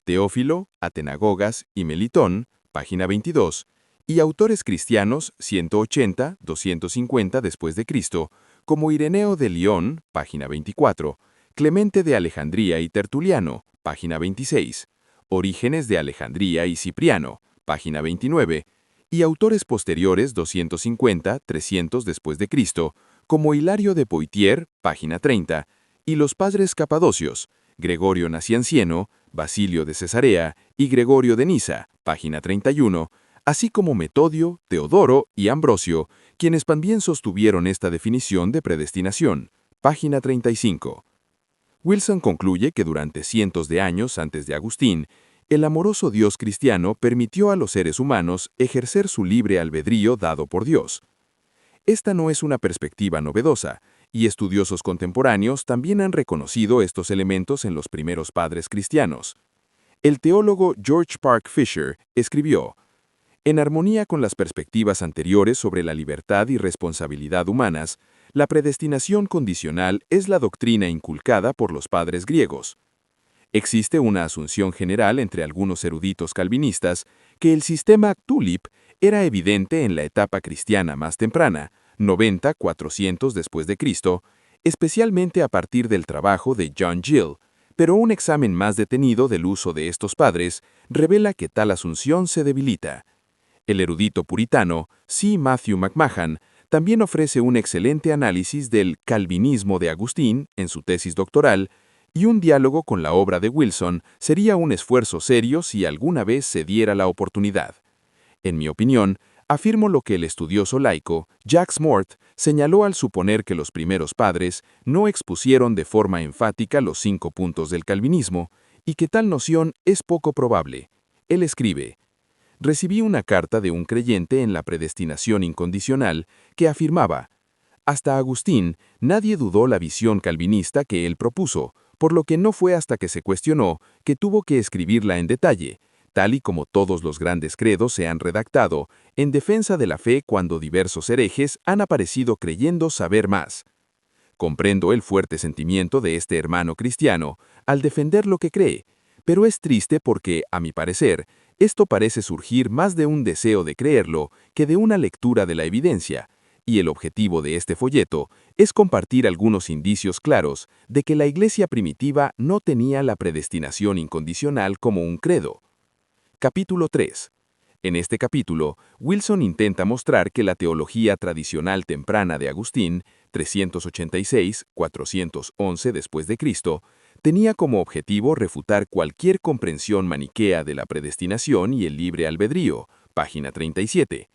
Teófilo, Atenagogas y Melitón, página 22, y autores cristianos 180-250 después de Cristo, como Ireneo de León, página 24, Clemente de Alejandría y Tertuliano, página 26, Orígenes de Alejandría y Cipriano, página 29, y autores posteriores 250-300 después de Cristo, como Hilario de Poitiers, página 30, y los padres capadocios, Gregorio Naciancieno, Basilio de Cesarea y Gregorio de Niza, página 31, así como Metodio, Teodoro y Ambrosio, quienes también sostuvieron esta definición de predestinación, página 35. Wilson concluye que durante cientos de años antes de Agustín, el amoroso Dios cristiano permitió a los seres humanos ejercer su libre albedrío dado por Dios. Esta no es una perspectiva novedosa, y estudiosos contemporáneos también han reconocido estos elementos en los primeros padres cristianos. El teólogo George Park Fisher escribió: en armonía con las perspectivas anteriores sobre la libertad y responsabilidad humanas, la predestinación condicional es la doctrina inculcada por los padres griegos. Existe una asunción general entre algunos eruditos calvinistas que el sistema tulip era evidente en la etapa cristiana más temprana, 90-400 después de Cristo, especialmente a partir del trabajo de John Gill, pero un examen más detenido del uso de estos padres revela que tal asunción se debilita. El erudito puritano C. Matthew McMahon también ofrece un excelente análisis del calvinismo de Agustín en su tesis doctoral, y un diálogo con la obra de Wilson sería un esfuerzo serio si alguna vez se diera la oportunidad. En mi opinión, afirmo lo que el estudioso laico Jacques Mort señaló al suponer que los primeros padres no expusieron de forma enfática los 5 puntos del calvinismo, y que tal noción es poco probable. Él escribe: recibí una carta de un creyente en la predestinación incondicional que afirmaba: hasta Agustín nadie dudó la visión calvinista que él propuso, por lo que no fue hasta que se cuestionó que tuvo que escribirla en detalle, tal y como todos los grandes credos se han redactado, en defensa de la fe cuando diversos herejes han aparecido creyendo saber más. Comprendo el fuerte sentimiento de este hermano cristiano al defender lo que cree, pero es triste porque, a mi parecer, esto parece surgir más de un deseo de creerlo que de una lectura de la evidencia, y el objetivo de este folleto es compartir algunos indicios claros de que la Iglesia primitiva no tenía la predestinación incondicional como un credo. Capítulo 3. En este capítulo, Wilson intenta mostrar que la teología tradicional temprana de Agustín, 386-411 después de Cristo, tenía como objetivo refutar cualquier comprensión maniquea de la predestinación y el libre albedrío, página 37.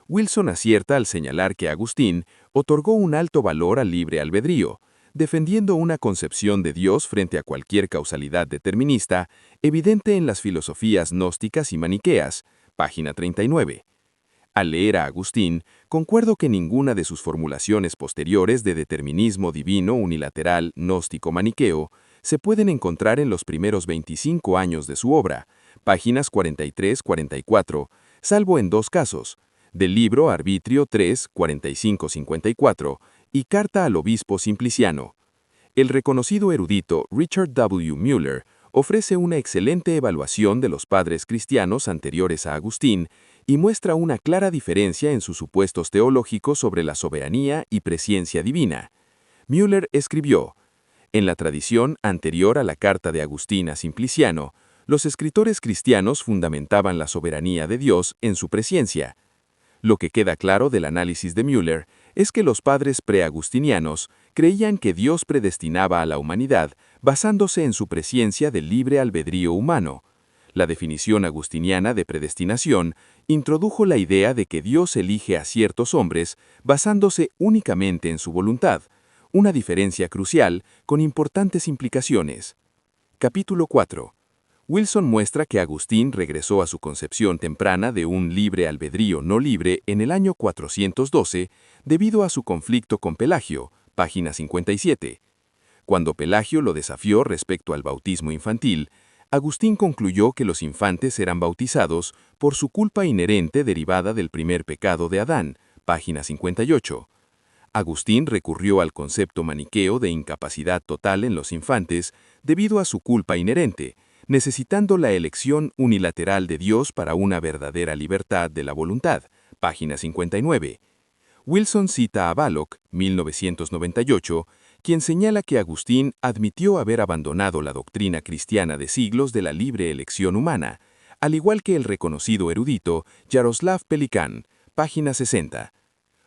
Wilson acierta al señalar que Agustín otorgó un alto valor al libre albedrío, defendiendo una concepción de Dios frente a cualquier causalidad determinista, evidente en las filosofías gnósticas y maniqueas, página 39. Al leer a Agustín, concuerdo que ninguna de sus formulaciones posteriores de determinismo divino unilateral gnóstico-maniqueo se pueden encontrar en los primeros 25 años de su obra, páginas 43-44, salvo en dos casos, del libro Arbitrio 3, 45-54 y Carta al Obispo Simpliciano. El reconocido erudito Richard W. Mueller ofrece una excelente evaluación de los padres cristianos anteriores a Agustín y muestra una clara diferencia en sus supuestos teológicos sobre la soberanía y presciencia divina. Mueller escribió: en la tradición anterior a la carta de Agustín a Simpliciano, los escritores cristianos fundamentaban la soberanía de Dios en su presciencia. Lo que queda claro del análisis de Mueller es que los padres preagustinianos creían que Dios predestinaba a la humanidad basándose en su presciencia del libre albedrío humano. La definición agustiniana de predestinación introdujo la idea de que Dios elige a ciertos hombres basándose únicamente en su voluntad, una diferencia crucial con importantes implicaciones. Capítulo 4. Wilson muestra que Agustín regresó a su concepción temprana de un libre albedrío no libre en el año 412 debido a su conflicto con Pelagio, página 57. Cuando Pelagio lo desafió respecto al bautismo infantil, Agustín concluyó que los infantes eran bautizados por su culpa inherente derivada del primer pecado de Adán, página 58. Agustín recurrió al concepto maniqueo de incapacidad total en los infantes debido a su culpa inherente, necesitando la elección unilateral de Dios para una verdadera libertad de la voluntad, página 59. Wilson cita a Ballock, 1998, quien señala que Agustín admitió haber abandonado la doctrina cristiana de siglos de la libre elección humana, al igual que el reconocido erudito Jaroslav Pelikan, página 60.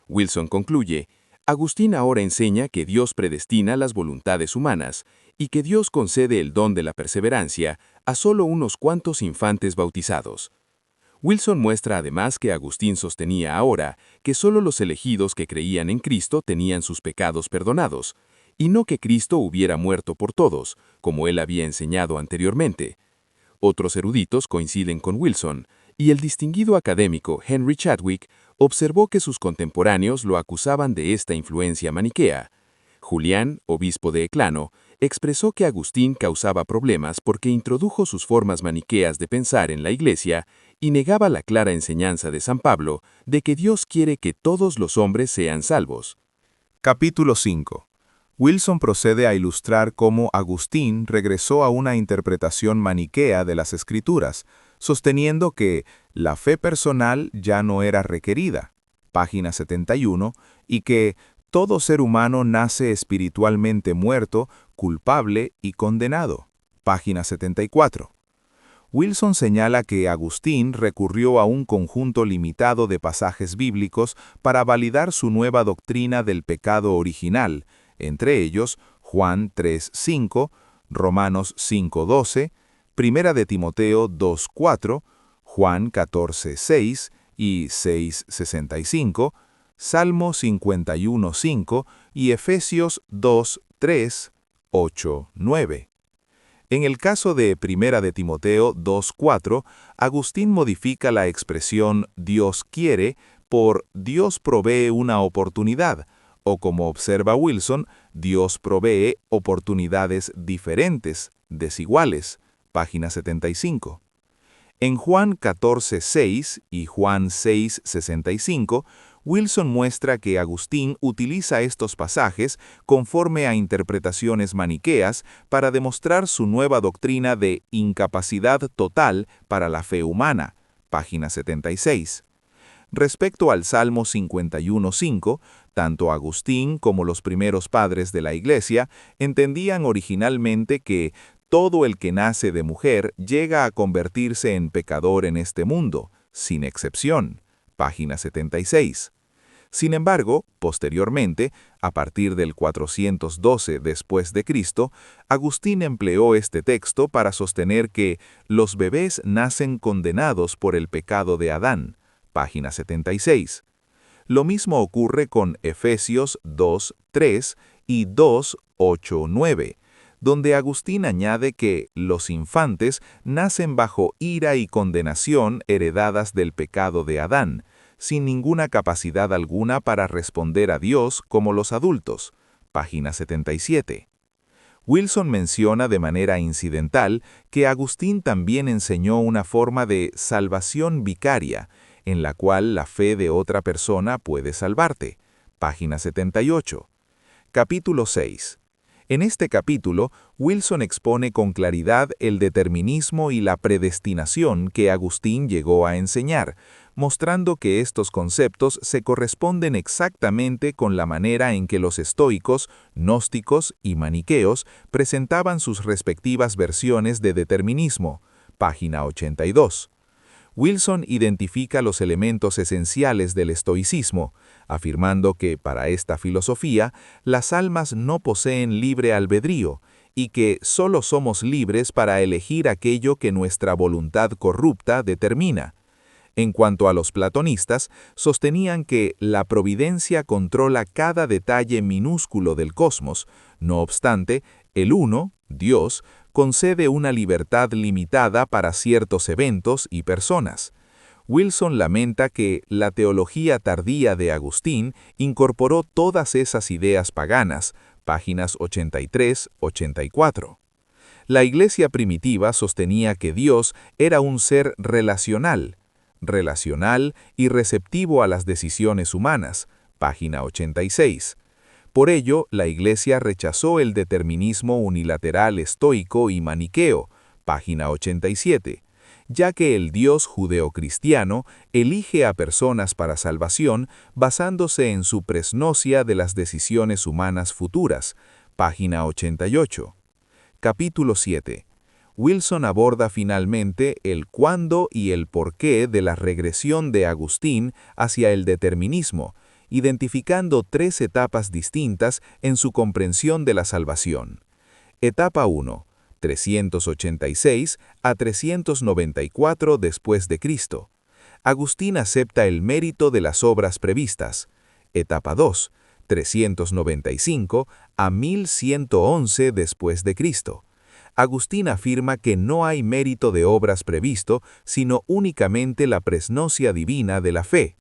Wilson concluye: Agustín ahora enseña que Dios predestina las voluntades humanas y que Dios concede el don de la perseverancia a solo unos cuantos infantes bautizados. Wilson muestra además que Agustín sostenía ahora que solo los elegidos que creían en Cristo tenían sus pecados perdonados, y no que Cristo hubiera muerto por todos, como él había enseñado anteriormente. Otros eruditos coinciden con Wilson, y el distinguido académico Henry Chadwick observó que sus contemporáneos lo acusaban de esta influencia maniquea. Julián, obispo de Eclano, expresó que Agustín causaba problemas porque introdujo sus formas maniqueas de pensar en la Iglesia y negaba la clara enseñanza de San Pablo de que Dios quiere que todos los hombres sean salvos. Capítulo 5. Wilson procede a ilustrar cómo Agustín regresó a una interpretación maniquea de las Escrituras, sosteniendo que la fe personal ya no era requerida, página 71, y que todo ser humano nace espiritualmente muerto, culpable y condenado, página 74. Wilson señala que Agustín recurrió a un conjunto limitado de pasajes bíblicos para validar su nueva doctrina del pecado original, entre ellos Juan 3:5, Romanos 5:12, Primera de Timoteo 2:4, Juan 14:6 y 6:65, Salmo 51:5 y Efesios 2:3, 8, 9. En el caso de Primera de Timoteo 2:4, Agustín modifica la expresión Dios quiere por Dios provee una oportunidad, o como observa Wilson, Dios provee oportunidades diferentes, desiguales, página 75. En Juan 14:6 y Juan 6:65, Wilson muestra que Agustín utiliza estos pasajes conforme a interpretaciones maniqueas para demostrar su nueva doctrina de incapacidad total para la fe humana, página 76. Respecto al Salmo 51:5, tanto Agustín como los primeros padres de la Iglesia entendían originalmente que todo el que nace de mujer llega a convertirse en pecador en este mundo, sin excepción, página 76. Sin embargo, posteriormente, a partir del 412 después de Cristo, Agustín empleó este texto para sostener que los bebés nacen condenados por el pecado de Adán, página 76. Lo mismo ocurre con Efesios 2:3 y 2:8-9, donde Agustín añade que los infantes nacen bajo ira y condenación heredadas del pecado de Adán, sin ninguna capacidad alguna para responder a Dios como los adultos. Página 77. Wilson menciona de manera incidental que Agustín también enseñó una forma de salvación vicaria, en la cual la fe de otra persona puede salvarte. Página 78. Capítulo 6. En este capítulo, Wilson expone con claridad el determinismo y la predestinación que Agustín llegó a enseñar, mostrando que estos conceptos se corresponden exactamente con la manera en que los estoicos, gnósticos y maniqueos presentaban sus respectivas versiones de determinismo. Página 82. Wilson identifica los elementos esenciales del estoicismo, afirmando que, para esta filosofía, las almas no poseen libre albedrío y que solo somos libres para elegir aquello que nuestra voluntad corrupta determina. En cuanto a los platonistas, sostenían que la providencia controla cada detalle minúsculo del cosmos. No obstante, el Uno, Dios, concede una libertad limitada para ciertos eventos y personas. Wilson lamenta que la teología tardía de Agustín incorporó todas esas ideas paganas, páginas 83-84. La Iglesia primitiva sostenía que Dios era un ser relacional y receptivo a las decisiones humanas, página 86. Por ello, la Iglesia rechazó el determinismo unilateral estoico y maniqueo, página 87, ya que el Dios judeocristiano elige a personas para salvación basándose en su presnocia de las decisiones humanas futuras, página 88. Capítulo 7. Wilson aborda finalmente el cuándo y el porqué de la regresión de Agustín hacia el determinismo, identificando 3 etapas distintas en su comprensión de la salvación. Etapa 1, 386 a 394 después de Cristo. Agustín acepta el mérito de las obras previstas. Etapa 2, 395 a 1111 después de Cristo. Agustín afirma que no hay mérito de obras previsto, sino únicamente la presnocia divina de la fe.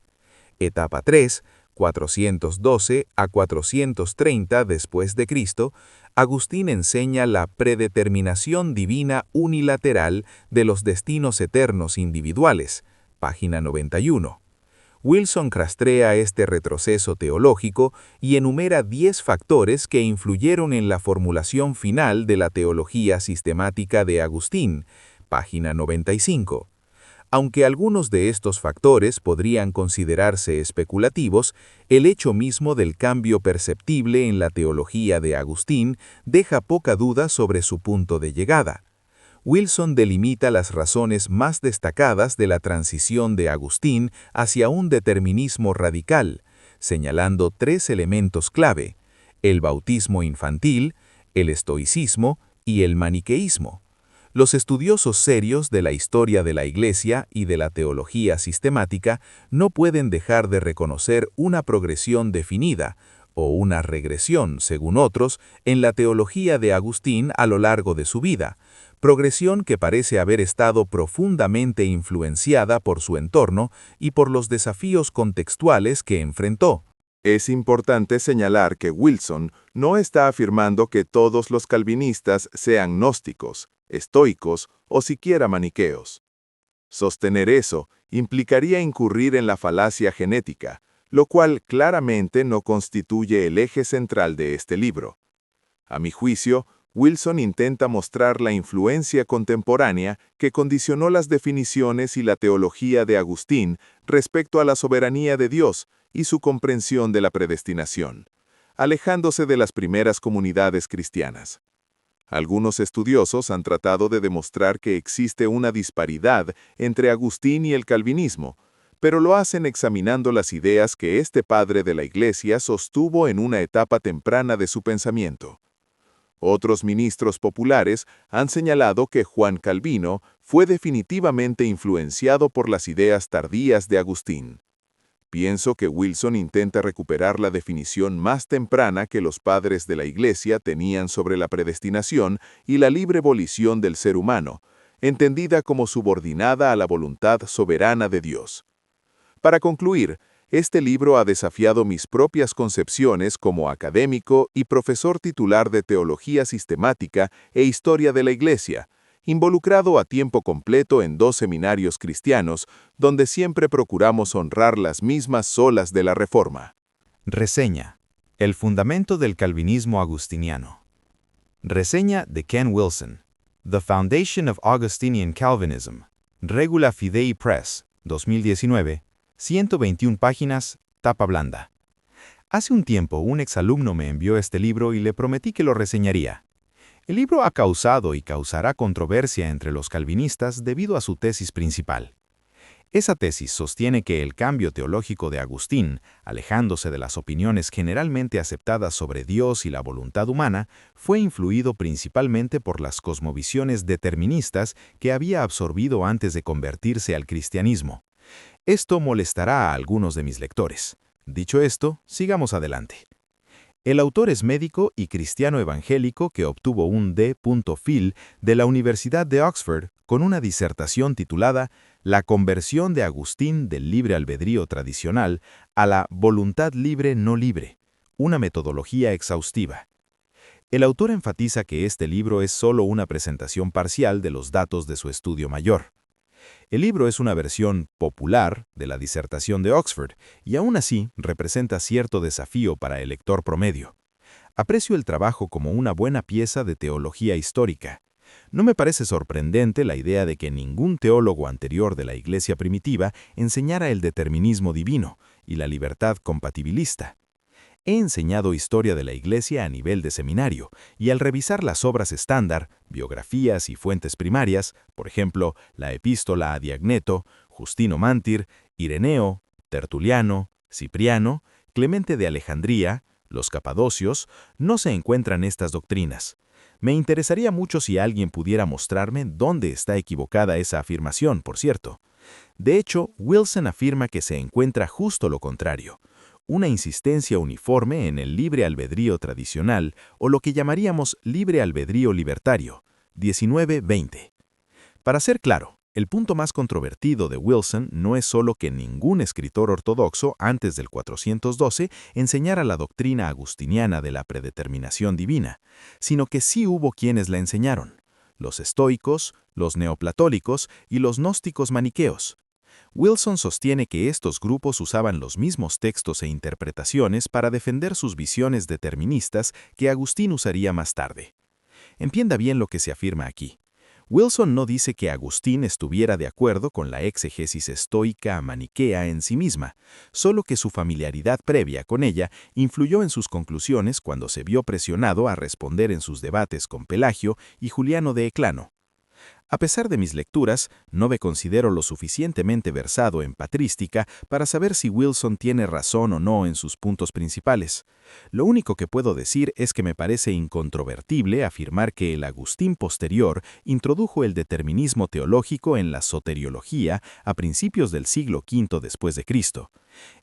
Etapa 3, 412 a 430 después de Cristo, Agustín enseña la predeterminación divina unilateral de los destinos eternos individuales, página 91. Wilson rastrea este retroceso teológico y enumera 10 factores que influyeron en la formulación final de la teología sistemática de Agustín, página 95. Aunque algunos de estos factores podrían considerarse especulativos, el hecho mismo del cambio perceptible en la teología de Agustín deja poca duda sobre su punto de llegada. Wilson delimita las razones más destacadas de la transición de Agustín hacia un determinismo radical, señalando 3 elementos clave: el bautismo infantil, el estoicismo y el maniqueísmo. Los estudiosos serios de la historia de la Iglesia y de la teología sistemática no pueden dejar de reconocer una progresión definida, o una regresión, según otros, en la teología de Agustín a lo largo de su vida, progresión que parece haber estado profundamente influenciada por su entorno y por los desafíos contextuales que enfrentó. Es importante señalar que Wilson no está afirmando que todos los calvinistas sean gnósticos, estoicos o siquiera maniqueos. Sostener eso implicaría incurrir en la falacia genética, lo cual claramente no constituye el eje central de este libro. A mi juicio, Wilson intenta mostrar la influencia contemporánea que condicionó las definiciones y la teología de Agustín respecto a la soberanía de Dios y su comprensión de la predestinación, alejándose de las primeras comunidades cristianas. Algunos estudiosos han tratado de demostrar que existe una disparidad entre Agustín y el calvinismo, pero lo hacen examinando las ideas que este padre de la Iglesia sostuvo en una etapa temprana de su pensamiento. Otros ministros populares han señalado que Juan Calvino fue definitivamente influenciado por las ideas tardías de Agustín. Pienso que Wilson intenta recuperar la definición más temprana que los padres de la Iglesia tenían sobre la predestinación y la libre volición del ser humano, entendida como subordinada a la voluntad soberana de Dios. Para concluir, este libro ha desafiado mis propias concepciones como académico y profesor titular de Teología Sistemática e Historia de la Iglesia, involucrado a tiempo completo en 2 seminarios cristianos, donde siempre procuramos honrar las mismas solas de la Reforma. Reseña: El fundamento del calvinismo agustiniano. Reseña de Ken Wilson. The Foundation of Augustinian Calvinism. Regula Fidei Press, 2019. 121 páginas, tapa blanda. Hace un tiempo un exalumno me envió este libro y le prometí que lo reseñaría. El libro ha causado y causará controversia entre los calvinistas debido a su tesis principal. Esa tesis sostiene que el cambio teológico de Agustín, alejándose de las opiniones generalmente aceptadas sobre Dios y la voluntad humana, fue influido principalmente por las cosmovisiones deterministas que había absorbido antes de convertirse al cristianismo. Esto molestará a algunos de mis lectores. Dicho esto, sigamos adelante. El autor es médico y cristiano evangélico que obtuvo un D.Phil de la Universidad de Oxford con una disertación titulada La conversión de Agustín del libre albedrío tradicional a la voluntad libre no libre, una metodología exhaustiva. El autor enfatiza que este libro es solo una presentación parcial de los datos de su estudio mayor. El libro es una versión popular de la disertación de Oxford y aún así representa cierto desafío para el lector promedio. Aprecio el trabajo como una buena pieza de teología histórica. No me parece sorprendente la idea de que ningún teólogo anterior de la Iglesia primitiva enseñara el determinismo divino y la libertad compatibilista. He enseñado historia de la Iglesia a nivel de seminario, y al revisar las obras estándar, biografías y fuentes primarias, por ejemplo, la Epístola a Diagneto, Justino Mártir, Ireneo, Tertuliano, Cipriano, Clemente de Alejandría, los Capadocios, no se encuentran estas doctrinas. Me interesaría mucho si alguien pudiera mostrarme dónde está equivocada esa afirmación, por cierto. De hecho, Wilson afirma que se encuentra justo lo contrario: una insistencia uniforme en el libre albedrío tradicional, o lo que llamaríamos libre albedrío libertario, 19-20. Para ser claro, el punto más controvertido de Wilson no es solo que ningún escritor ortodoxo antes del 412 enseñara la doctrina agustiniana de la predeterminación divina, sino que sí hubo quienes la enseñaron: los estoicos, los neoplatólicos y los gnósticos maniqueos. Wilson sostiene que estos grupos usaban los mismos textos e interpretaciones para defender sus visiones deterministas que Agustín usaría más tarde. Entienda bien lo que se afirma aquí. Wilson no dice que Agustín estuviera de acuerdo con la exegesis estoica maniquea en sí misma, solo que su familiaridad previa con ella influyó en sus conclusiones cuando se vio presionado a responder en sus debates con Pelagio y Juliano de Eclano. A pesar de mis lecturas, no me considero lo suficientemente versado en patrística para saber si Wilson tiene razón o no en sus puntos principales. Lo único que puedo decir es que me parece incontrovertible afirmar que el Agustín posterior introdujo el determinismo teológico en la soteriología a principios del siglo V después de Cristo.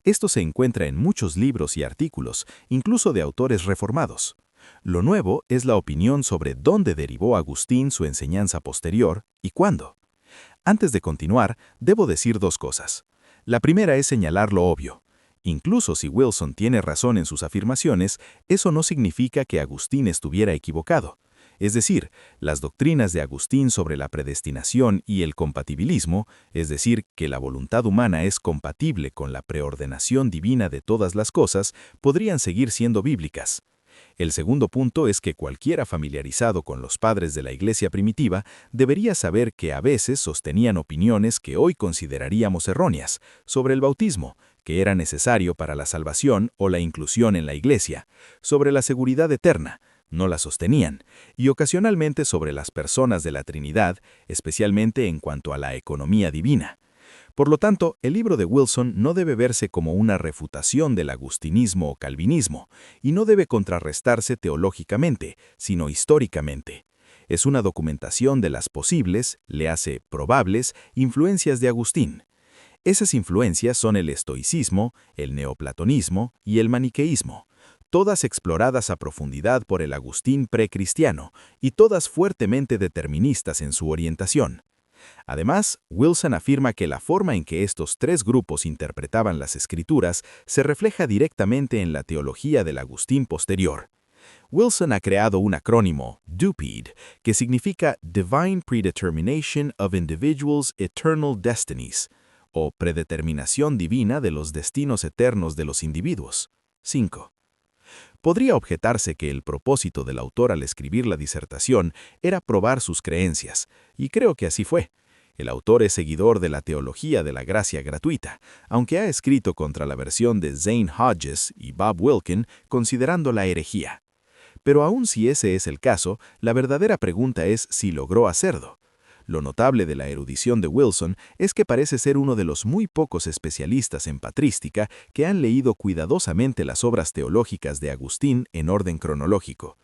Esto se encuentra en muchos libros y artículos, incluso de autores reformados. Lo nuevo es la opinión sobre dónde derivó Agustín su enseñanza posterior y cuándo. Antes de continuar, debo decir 2 cosas. La primera es señalar lo obvio. Incluso si Wilson tiene razón en sus afirmaciones, eso no significa que Agustín estuviera equivocado. Es decir, las doctrinas de Agustín sobre la predestinación y el compatibilismo, es decir, que la voluntad humana es compatible con la preordenación divina de todas las cosas, podrían seguir siendo bíblicas. El segundo punto es que cualquiera familiarizado con los padres de la Iglesia primitiva debería saber que a veces sostenían opiniones que hoy consideraríamos erróneas sobre el bautismo, que era necesario para la salvación o la inclusión en la Iglesia, sobre la seguridad eterna, no la sostenían, y ocasionalmente sobre las personas de la Trinidad, especialmente en cuanto a la economía divina. Por lo tanto, el libro de Wilson no debe verse como una refutación del agustinismo o calvinismo, y no debe contrarrestarse teológicamente, sino históricamente. Es una documentación de las posibles, le hace probables, influencias de Agustín. Esas influencias son el estoicismo, el neoplatonismo y el maniqueísmo, todas exploradas a profundidad por el Agustín precristiano y todas fuertemente deterministas en su orientación. Además, Wilson afirma que la forma en que estos tres grupos interpretaban las escrituras se refleja directamente en la teología del Agustín posterior. Wilson ha creado un acrónimo, DUPED, que significa Divine Predetermination of Individuals' Eternal Destinies, o predeterminación divina de los destinos eternos de los individuos. 5. Podría objetarse que el propósito del autor al escribir la disertación era probar sus creencias, y creo que así fue. El autor es seguidor de la teología de la gracia gratuita, aunque ha escrito contra la versión de Zane Hodges y Bob Wilkin considerándola herejía. Pero aun si ese es el caso, la verdadera pregunta es si logró hacerlo. Lo notable de la erudición de Wilson es que parece ser uno de los muy pocos especialistas en patrística que han leído cuidadosamente las obras teológicas de Agustín en orden cronológico.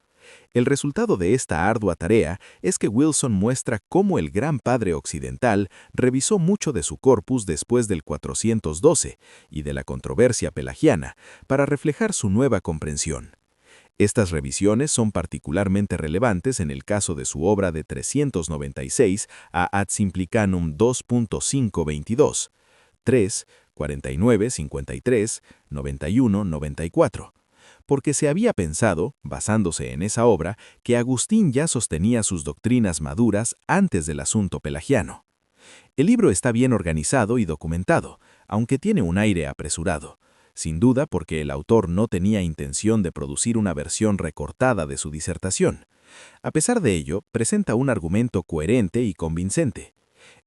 El resultado de esta ardua tarea es que Wilson muestra cómo el gran padre occidental revisó mucho de su corpus después del 412 y de la controversia pelagiana para reflejar su nueva comprensión. Estas revisiones son particularmente relevantes en el caso de su obra de 396 a Ad Simplicanum 2.522, 3, 49, 53, 91, 94, porque se había pensado, basándose en esa obra, que Agustín ya sostenía sus doctrinas maduras antes del asunto pelagiano. El libro está bien organizado y documentado, aunque tiene un aire apresurado. Sin duda porque el autor no tenía intención de producir una versión recortada de su disertación. A pesar de ello, presenta un argumento coherente y convincente.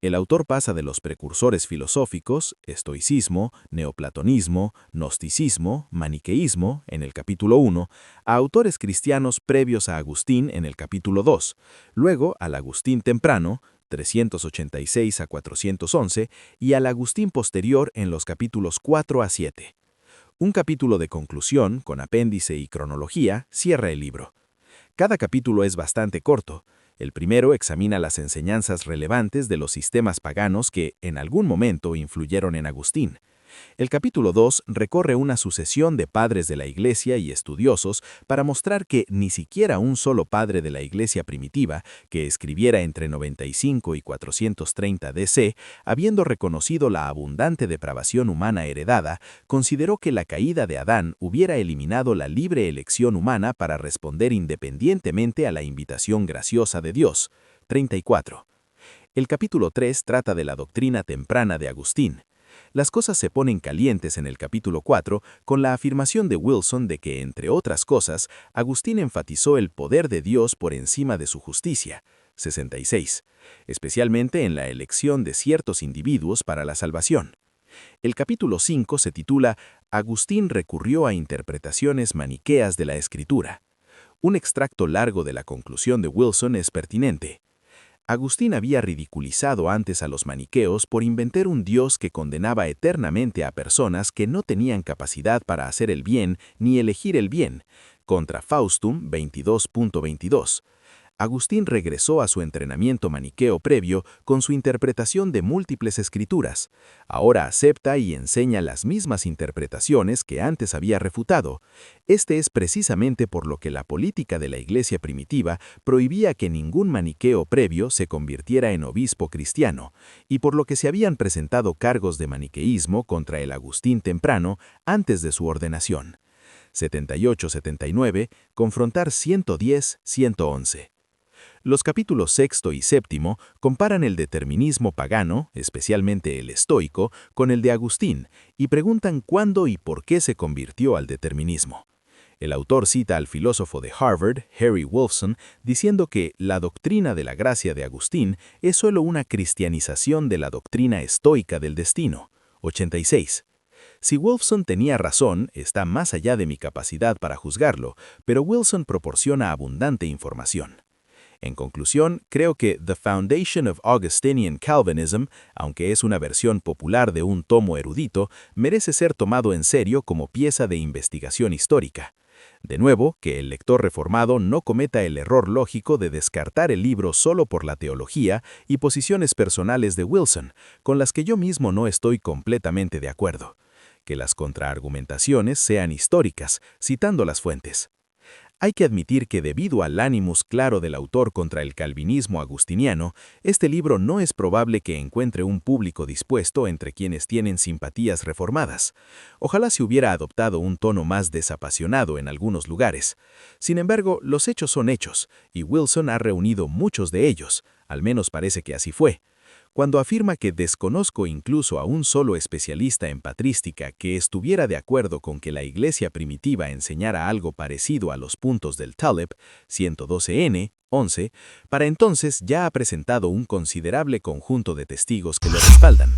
El autor pasa de los precursores filosóficos, estoicismo, neoplatonismo, gnosticismo, maniqueísmo, en el capítulo 1, a autores cristianos previos a Agustín en el capítulo 2, luego al Agustín temprano, 386 a 411, y al Agustín posterior en los capítulos 4 a 7. Un capítulo de conclusión, con apéndice y cronología, cierra el libro. Cada capítulo es bastante corto. El primero examina las enseñanzas relevantes de los sistemas paganos que, en algún momento, influyeron en Agustín. El capítulo 2 recorre una sucesión de padres de la Iglesia y estudiosos para mostrar que ni siquiera un solo padre de la Iglesia primitiva, que escribiera entre 95 y 430 DC, habiendo reconocido la abundante depravación humana heredada, consideró que la caída de Adán hubiera eliminado la libre elección humana para responder independientemente a la invitación graciosa de Dios. 34. El capítulo 3 trata de la doctrina temprana de Agustín. Las cosas se ponen calientes en el capítulo 4 con la afirmación de Wilson de que, entre otras cosas, Agustín enfatizó el poder de Dios por encima de su justicia, 66, especialmente en la elección de ciertos individuos para la salvación. El capítulo 5 se titula Agustín recurrió a interpretaciones maniqueas de la Escritura. Un extracto largo de la conclusión de Wilson es pertinente. Agustín había ridiculizado antes a los maniqueos por inventar un Dios que condenaba eternamente a personas que no tenían capacidad para hacer el bien ni elegir el bien, contra Faustum 22.22. Agustín regresó a su entrenamiento maniqueo previo con su interpretación de múltiples escrituras. Ahora acepta y enseña las mismas interpretaciones que antes había refutado. Este es precisamente por lo que la política de la Iglesia primitiva prohibía que ningún maniqueo previo se convirtiera en obispo cristiano, y por lo que se habían presentado cargos de maniqueísmo contra el Agustín temprano antes de su ordenación. 78-79, confrontar 110-111. Los capítulos 6 y 7 comparan el determinismo pagano, especialmente el estoico, con el de Agustín, y preguntan cuándo y por qué se convirtió al determinismo. El autor cita al filósofo de Harvard, Harry Wolfson, diciendo que la doctrina de la gracia de Agustín es solo una cristianización de la doctrina estoica del destino. 86. Si Wolfson tenía razón, está más allá de mi capacidad para juzgarlo, pero Wilson proporciona abundante información. En conclusión, creo que The Foundation of Augustinian Calvinism, aunque es una versión popular de un tomo erudito, merece ser tomado en serio como pieza de investigación histórica. De nuevo, que el lector reformado no cometa el error lógico de descartar el libro solo por la teología y posiciones personales de Wilson, con las que yo mismo no estoy completamente de acuerdo. Que las contraargumentaciones sean históricas, citando las fuentes. Hay que admitir que debido al ánimus claro del autor contra el calvinismo agustiniano, este libro no es probable que encuentre un público dispuesto entre quienes tienen simpatías reformadas. Ojalá se hubiera adoptado un tono más desapasionado en algunos lugares. Sin embargo, los hechos son hechos, y Wilson ha reunido muchos de ellos, al menos parece que así fue. Cuando afirma que desconozco incluso a un solo especialista en patrística que estuviera de acuerdo con que la iglesia primitiva enseñara algo parecido a los puntos del Taleb, 112n, 11, para entonces ya ha presentado un considerable conjunto de testigos que lo respaldan.